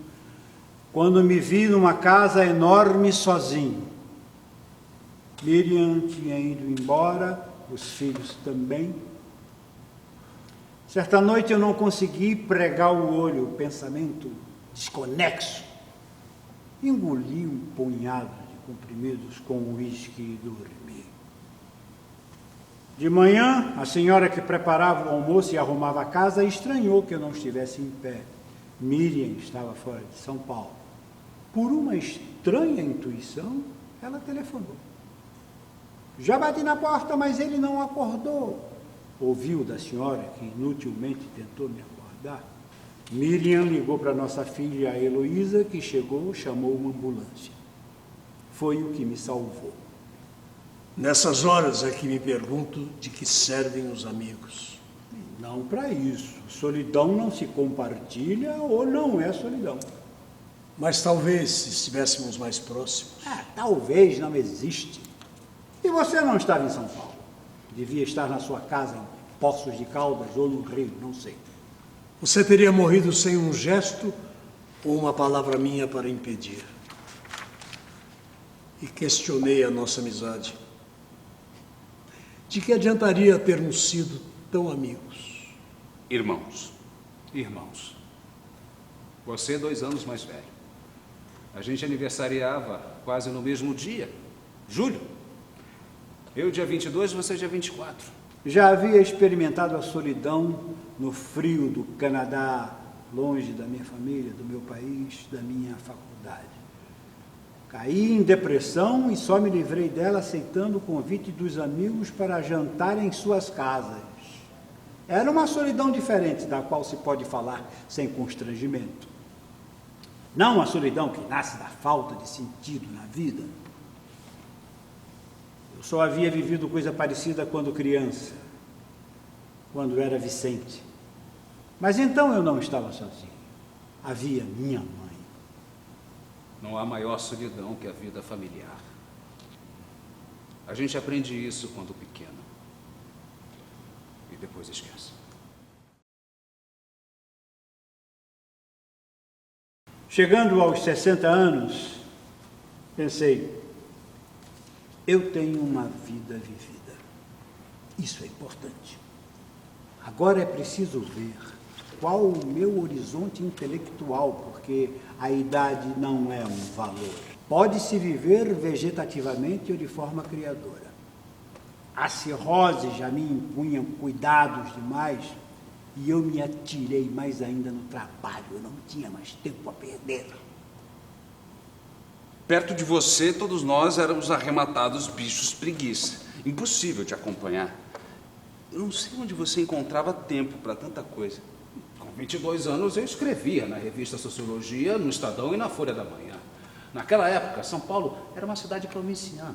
[SPEAKER 4] quando me vi numa casa enorme sozinho. Miriam tinha ido embora, os filhos também. Certa noite eu não consegui pregar o olho, o pensamento desconexo. Engoli um punhado de comprimidos com uísque e dormi. De manhã, a senhora que preparava o almoço e arrumava a casa estranhou que eu não estivesse em pé. Miriam estava fora de São Paulo. Por uma estranha intuição, ela telefonou. Já bati na porta, mas ele não acordou. Ouviu da senhora que inutilmente tentou me acordar. Miriam ligou para nossa filha, a Heloísa, que chegou, chamou uma ambulância. Foi o que me salvou.
[SPEAKER 3] Nessas horas é que me pergunto de que servem os amigos.
[SPEAKER 4] Não para isso. Solidão não se compartilha ou não é solidão.
[SPEAKER 3] Mas talvez, se estivéssemos mais próximos.
[SPEAKER 4] Talvez não existe. E você não estava em São Paulo. Devia estar na sua casa em Poços de Caldas ou no Rio, não sei.
[SPEAKER 3] Você teria morrido sem um gesto ou uma palavra minha para impedir. E questionei a nossa amizade. De que adiantaria termos sido tão amigos?
[SPEAKER 1] Irmãos.
[SPEAKER 2] Irmãos. Você 2 anos mais velho. A gente aniversariava quase no mesmo dia. Julho. Eu dia 22, você dia 24.
[SPEAKER 4] Já havia experimentado a solidão no frio do Canadá, longe da minha família, do meu país, da minha faculdade. Caí em depressão e só me livrei dela aceitando o convite dos amigos para jantar em suas casas. Era uma solidão diferente da qual se pode falar sem constrangimento. Não a solidão que nasce da falta de sentido na vida. Eu só havia vivido coisa parecida quando criança, quando era Vicente. Mas então eu não estava sozinho. Havia minha mãe.
[SPEAKER 2] Não há maior solidão que a vida familiar. A gente aprende isso quando pequeno. E depois esquece.
[SPEAKER 4] Chegando aos 60 anos, pensei, eu tenho uma vida vivida. Isso é importante. Agora é preciso ver qual o meu horizonte intelectual, porque a idade não é um valor. Pode-se viver vegetativamente ou de forma criadora. A cirrose já me impunha cuidados demais e eu me atirei mais ainda no trabalho. Eu não tinha mais tempo a perder.
[SPEAKER 1] Perto de você, todos nós éramos arrematados bichos preguiça. Impossível te acompanhar. Eu não sei onde você encontrava tempo para tanta coisa.
[SPEAKER 2] Com 22 anos eu escrevia na revista Sociologia, no Estadão e na Folha da Manhã. Naquela época, São Paulo era uma cidade provinciana.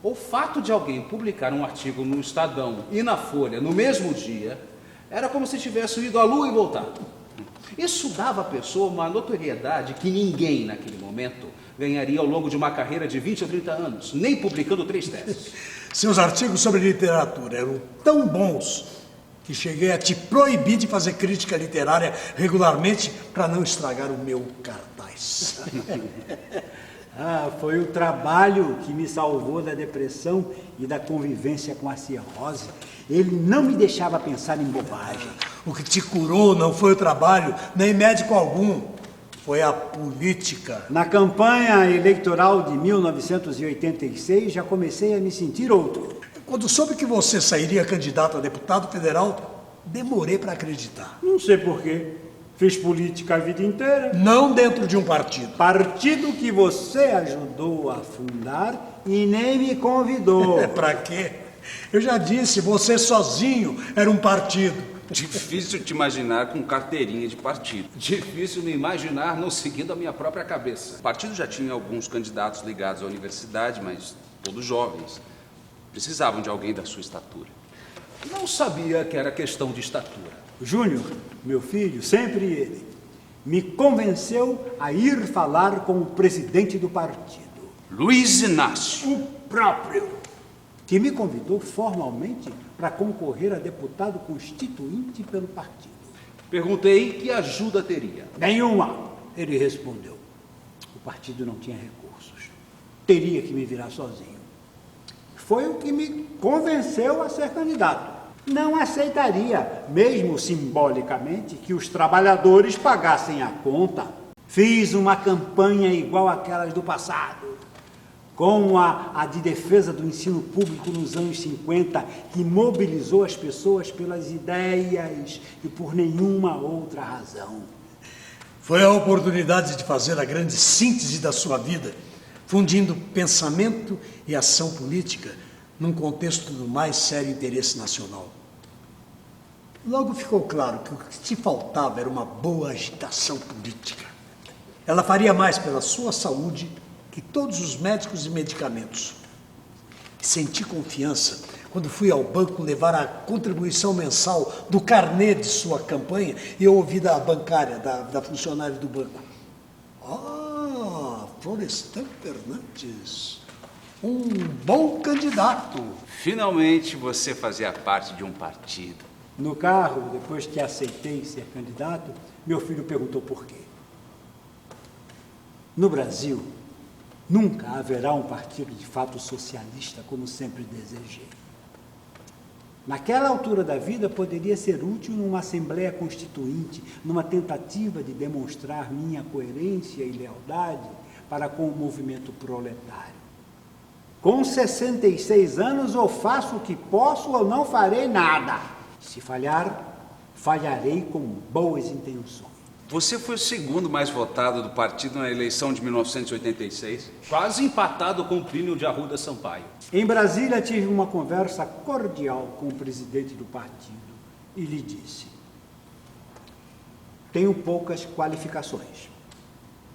[SPEAKER 2] O fato de alguém publicar um artigo no Estadão e na Folha no mesmo dia era como se tivesse ido à lua e voltado. Isso dava à pessoa uma notoriedade que ninguém naquele momento ganharia ao longo de uma carreira de 20 ou 30 anos, nem publicando 3 teses.
[SPEAKER 3] Seus artigos sobre literatura eram tão bons que cheguei a te proibir de fazer crítica literária regularmente para não estragar o meu cartaz.
[SPEAKER 4] Foi o trabalho que me salvou da depressão e da convivência com a cirrose. Ele não me deixava pensar em bobagem.
[SPEAKER 3] O que te curou não foi o trabalho, nem médico algum. Foi a política.
[SPEAKER 4] Na campanha eleitoral de 1986, já comecei a me sentir outro.
[SPEAKER 3] Quando soube que você sairia candidato a deputado federal, demorei para acreditar.
[SPEAKER 4] Não sei porquê. Fiz política a vida inteira.
[SPEAKER 3] Não dentro de um partido.
[SPEAKER 4] Partido que você ajudou a fundar e nem me convidou.
[SPEAKER 3] Para quê? Eu já disse, você sozinho era um partido.
[SPEAKER 1] Difícil te imaginar com carteirinha de partido.
[SPEAKER 2] Difícil me imaginar não seguindo a minha própria cabeça.
[SPEAKER 1] O partido já tinha alguns candidatos ligados à universidade, mas todos jovens. Precisavam de alguém da sua estatura.
[SPEAKER 2] Não sabia que era questão de estatura.
[SPEAKER 4] Júnior, meu filho, sempre ele, me convenceu a ir falar com o presidente do partido.
[SPEAKER 1] Luiz Inácio.
[SPEAKER 4] O próprio, que me convidou formalmente para concorrer a deputado constituinte pelo partido.
[SPEAKER 2] Perguntei que ajuda teria.
[SPEAKER 4] Nenhuma, ele respondeu. O partido não tinha recursos. Teria que me virar sozinho. Foi o que me convenceu a ser candidato. não aceitaria, mesmo simbolicamente, que os trabalhadores pagassem a conta. Fiz uma campanha igual àquelas do passado, como a de defesa do ensino público nos anos 50, que mobilizou as pessoas pelas ideias e por nenhuma outra razão.
[SPEAKER 3] Foi a oportunidade de fazer a grande síntese da sua vida, fundindo pensamento e ação política num contexto do mais sério interesse nacional. Logo ficou claro que o que te faltava era uma boa agitação política. Ela faria mais pela sua saúde que todos os médicos e medicamentos. Senti confiança quando fui ao banco levar a contribuição mensal do carnê de sua campanha e eu ouvi da bancária, da funcionária do banco. Ah, Florestan Fernandes, um bom candidato.
[SPEAKER 1] Finalmente você fazia parte de um partido.
[SPEAKER 4] No carro, depois que aceitei ser candidato, meu filho perguntou por quê. No Brasil, nunca haverá um partido de fato socialista como sempre desejei. Naquela altura da vida, poderia ser útil numa Assembleia Constituinte, numa tentativa de demonstrar minha coerência e lealdade para com o movimento proletário. Com 66 anos, ou faço o que posso ou não farei nada. Se falhar, falharei com boas intenções.
[SPEAKER 1] Você foi o segundo mais votado do partido na eleição de 1986.
[SPEAKER 2] Quase empatado com o Plínio de Arruda Sampaio.
[SPEAKER 4] Em Brasília, tive uma conversa cordial com o presidente do partido e lhe disse: tenho poucas qualificações,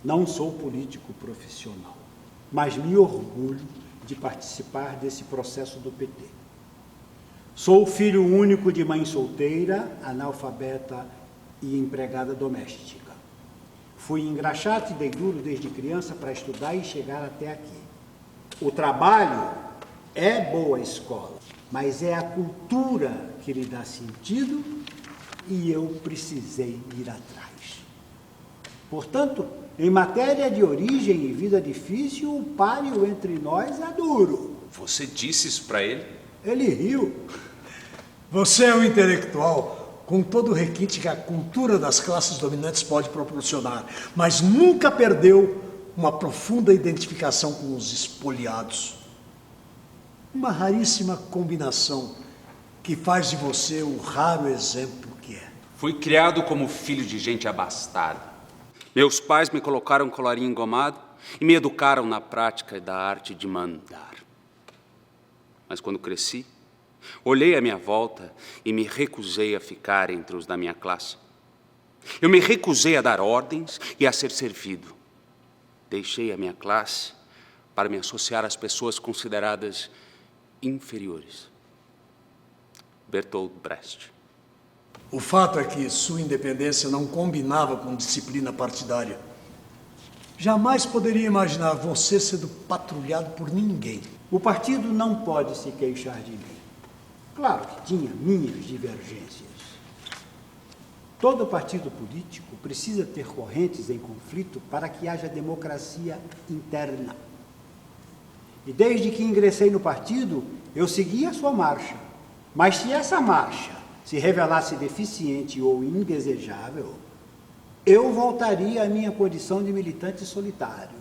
[SPEAKER 4] não sou político profissional, mas me orgulho de participar desse processo do PT. Sou filho único de mãe solteira, analfabeta e empregada doméstica. Fui engraxate e dei duro desde criança para estudar e chegar até aqui. O trabalho é boa escola, mas é a cultura que lhe dá sentido e eu precisei ir atrás. Portanto, em matéria de origem e vida difícil, o páreo entre nós é duro.
[SPEAKER 1] Você disse isso para ele?
[SPEAKER 4] Ele riu.
[SPEAKER 3] Você é um intelectual com todo o requinte que a cultura das classes dominantes pode proporcionar, mas nunca perdeu uma profunda identificação com os espoliados. Uma raríssima combinação que faz de você o raro exemplo que é.
[SPEAKER 1] Fui criado como filho de gente abastada. Meus pais me colocaram um colarinho engomado e me educaram na prática da arte de mandar. Mas quando cresci, olhei à minha volta e me recusei a ficar entre os da minha classe. Eu me recusei a dar ordens e a ser servido. Deixei a minha classe para me associar às pessoas consideradas inferiores. Bertolt Brecht.
[SPEAKER 3] O fato é que sua independência não combinava com disciplina partidária. Jamais poderia imaginar você sendo patrulhado por ninguém.
[SPEAKER 4] O partido não pode se queixar de mim. Claro que tinha minhas divergências. Todo partido político precisa ter correntes em conflito para que haja democracia interna. E desde que ingressei no partido, eu segui a sua marcha. Mas se essa marcha se revelasse deficiente ou indesejável, eu voltaria à minha condição de militante solitário.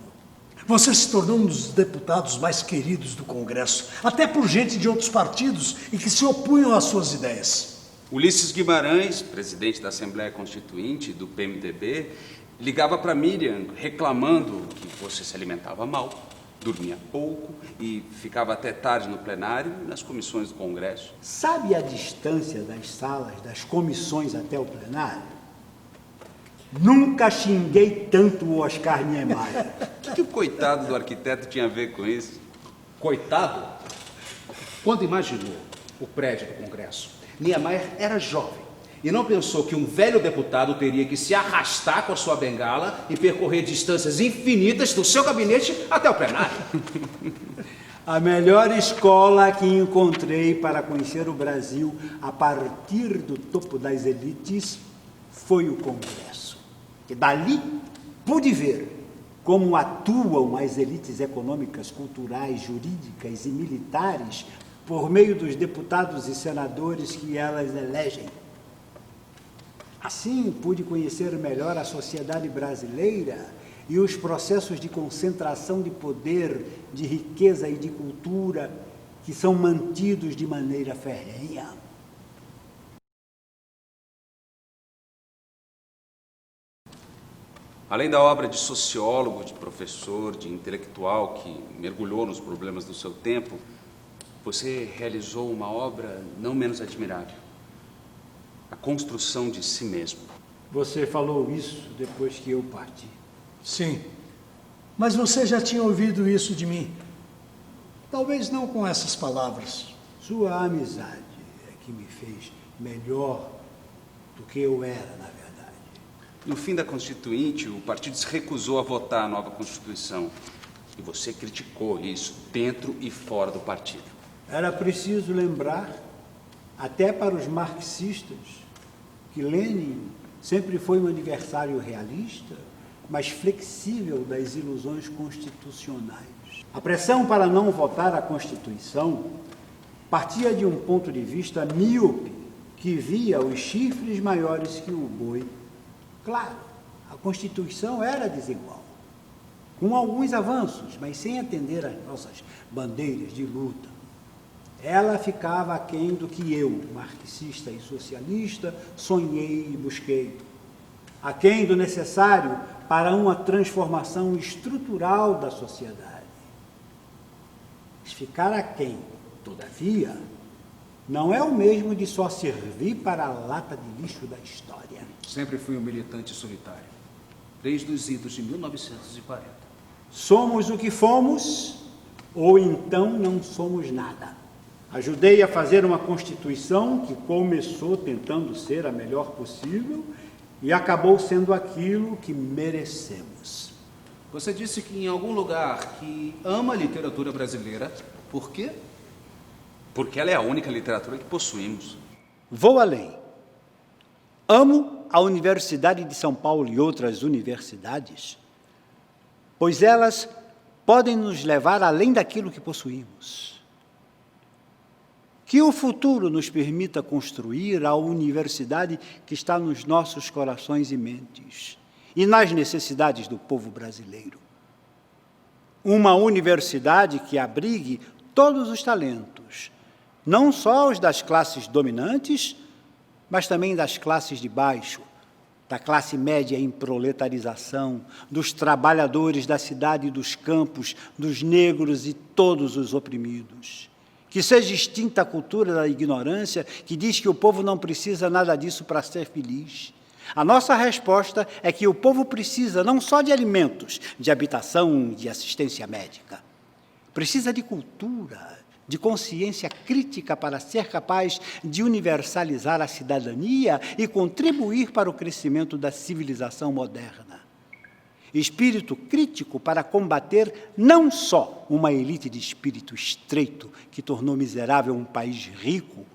[SPEAKER 3] Você se tornou um dos deputados mais queridos do Congresso, até por gente de outros partidos e que se opunham às suas ideias.
[SPEAKER 1] Ulisses Guimarães, presidente da Assembleia Constituinte do PMDB, ligava para Miriam reclamando que você se alimentava mal, dormia pouco e ficava até tarde no plenário e nas comissões do Congresso.
[SPEAKER 4] Sabe a distância das salas, das comissões até o plenário? Nunca xinguei tanto o Oscar Niemeyer.
[SPEAKER 1] O que o coitado do arquiteto tinha a ver com isso?
[SPEAKER 2] Coitado, quando imaginou o prédio do Congresso, Niemeyer era jovem e não pensou que um velho deputado teria que se arrastar com a sua bengala e percorrer distâncias infinitas do seu gabinete até o plenário.
[SPEAKER 4] A melhor escola que encontrei para conhecer o Brasil a partir do topo das elites foi o Congresso. E dali pude ver como atuam as elites econômicas, culturais, jurídicas e militares por meio dos deputados e senadores que elas elegem. Assim, pude conhecer melhor a sociedade brasileira e os processos de concentração de poder, de riqueza e de cultura que são mantidos de maneira ferrenha.
[SPEAKER 1] Além da obra de sociólogo, de professor, de intelectual que mergulhou nos problemas do seu tempo, você realizou uma obra não menos admirável: a construção de si mesmo.
[SPEAKER 4] Você falou isso depois que eu parti.
[SPEAKER 3] Sim, mas você já tinha ouvido isso de mim. Talvez não com essas palavras.
[SPEAKER 4] Sua amizade é que me fez melhor do que eu era, na verdade.
[SPEAKER 1] No fim da Constituinte, o partido se recusou a votar a nova Constituição. E você criticou isso dentro e fora do partido.
[SPEAKER 4] Era preciso lembrar, até para os marxistas, que Lenin sempre foi um adversário realista, mas flexível das ilusões constitucionais. A pressão para não votar a Constituição partia de um ponto de vista míope, que via os chifres maiores que o boi. Claro, a Constituição era desigual, com alguns avanços, mas sem atender às nossas bandeiras de luta. Ela ficava aquém do que eu, marxista e socialista, sonhei e busquei. Aquém do necessário para uma transformação estrutural da sociedade. Mas ficar aquém, todavia, não é o mesmo de só servir para a lata de lixo da história.
[SPEAKER 2] Sempre fui um militante solitário, desde os idos de 1940.
[SPEAKER 4] Somos o que fomos, ou então não somos nada. Ajudei a fazer uma Constituição que começou tentando ser a melhor possível e acabou sendo aquilo que merecemos.
[SPEAKER 2] Você disse que em algum lugar que ama a literatura brasileira. Por quê?
[SPEAKER 1] Porque ela é a única literatura que possuímos.
[SPEAKER 4] Vou além. Amo a Universidade de São Paulo e outras universidades, pois elas podem nos levar além daquilo que possuímos. Que o futuro nos permita construir a universidade que está nos nossos corações e mentes e nas necessidades do povo brasileiro. Uma universidade que abrigue todos os talentos, não só os das classes dominantes, mas também das classes de baixo, da classe média em proletarização, dos trabalhadores da cidade e dos campos, dos negros e todos os oprimidos. Que seja extinta a cultura da ignorância que diz que o povo não precisa nada disso para ser feliz. A nossa resposta é que o povo precisa não só de alimentos, de habitação, de assistência médica. Precisa de cultura, de consciência crítica para ser capaz de universalizar a cidadania e contribuir para o crescimento da civilização moderna. Espírito crítico para combater não só uma elite de espírito estreito que tornou miserável um país rico,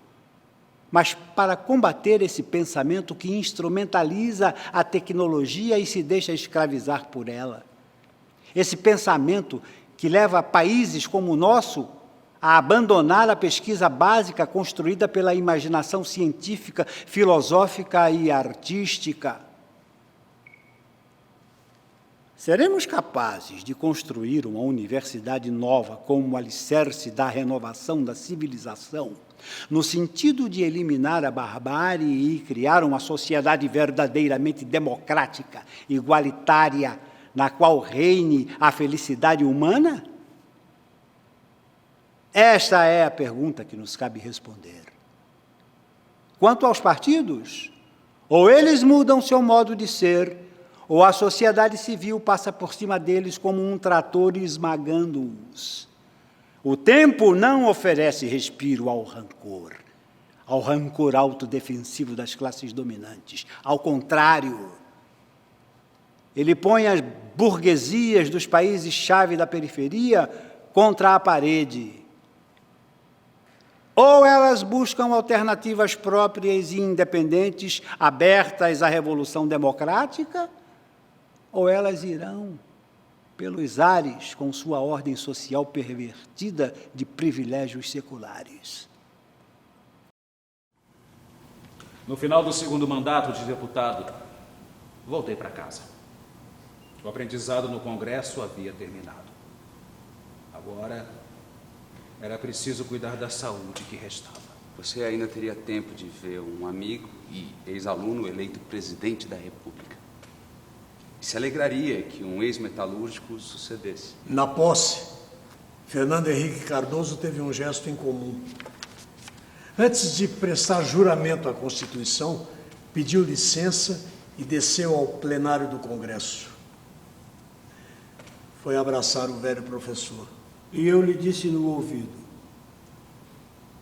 [SPEAKER 4] mas para combater esse pensamento que instrumentaliza a tecnologia e se deixa escravizar por ela. Esse pensamento que leva países como o nosso a abandonar a pesquisa básica construída pela imaginação científica, filosófica e artística. Seremos capazes de construir uma universidade nova como alicerce da renovação da civilização, no sentido de eliminar a barbárie e criar uma sociedade verdadeiramente democrática, igualitária, na qual reine a felicidade humana? Esta é a pergunta que nos cabe responder. Quanto aos partidos, ou eles mudam seu modo de ser, ou a sociedade civil passa por cima deles como um trator esmagando-os. O tempo não oferece respiro ao rancor autodefensivo das classes dominantes. Ao contrário, ele põe as burguesias dos países-chave da periferia contra a parede. Ou elas buscam alternativas próprias e independentes, abertas à revolução democrática, ou elas irão pelos ares com sua ordem social pervertida de privilégios seculares.
[SPEAKER 2] No final do segundo mandato de deputado, voltei para casa. O aprendizado no Congresso havia terminado. Agora, era preciso cuidar da saúde que restava.
[SPEAKER 1] Você ainda teria tempo de ver um amigo e ex-aluno eleito presidente da República. E se alegraria que um ex-metalúrgico sucedesse.
[SPEAKER 3] Na posse, Fernando Henrique Cardoso teve um gesto em comum. Antes de prestar juramento à Constituição, pediu licença e desceu ao plenário do Congresso. Foi abraçar o velho professor.
[SPEAKER 4] E eu lhe disse no ouvido: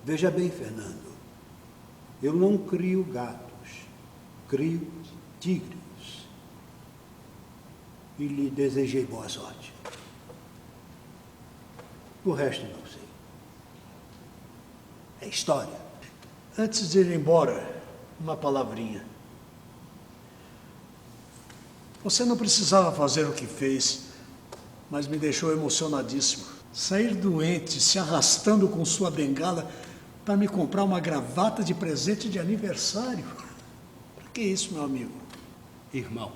[SPEAKER 4] veja bem, Fernando, eu não crio gatos, crio tigres. E lhe desejei boa sorte. O resto não sei. É história.
[SPEAKER 3] Antes de ir embora, uma palavrinha. Você não precisava fazer o que fez, mas me deixou emocionadíssimo. Sair doente, se arrastando com sua bengala para me comprar uma gravata de presente de aniversário. Para que isso, meu amigo?
[SPEAKER 2] Irmão,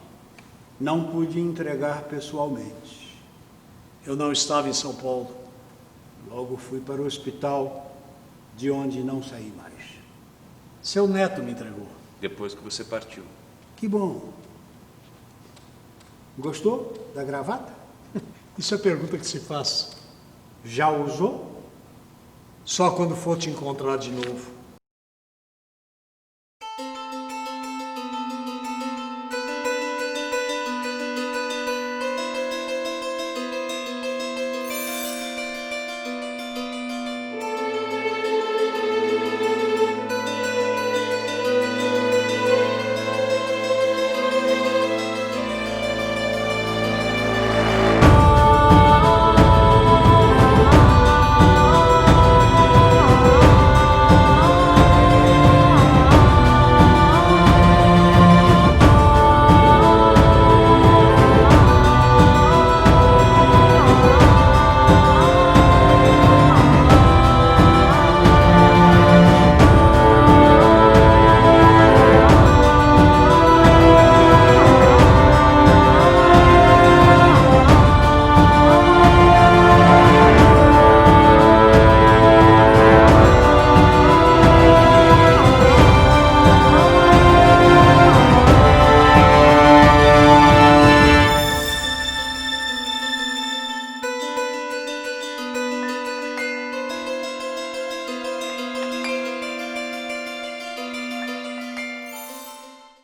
[SPEAKER 4] Não pude entregar pessoalmente.
[SPEAKER 3] Eu não estava em São Paulo.
[SPEAKER 4] Logo fui para o hospital, de onde não saí mais.
[SPEAKER 3] Seu neto me entregou.
[SPEAKER 1] Depois que você partiu.
[SPEAKER 4] Que bom. Gostou da gravata?
[SPEAKER 3] Isso é a pergunta que se faz.
[SPEAKER 4] Já usou?
[SPEAKER 3] Só quando for te encontrar de novo.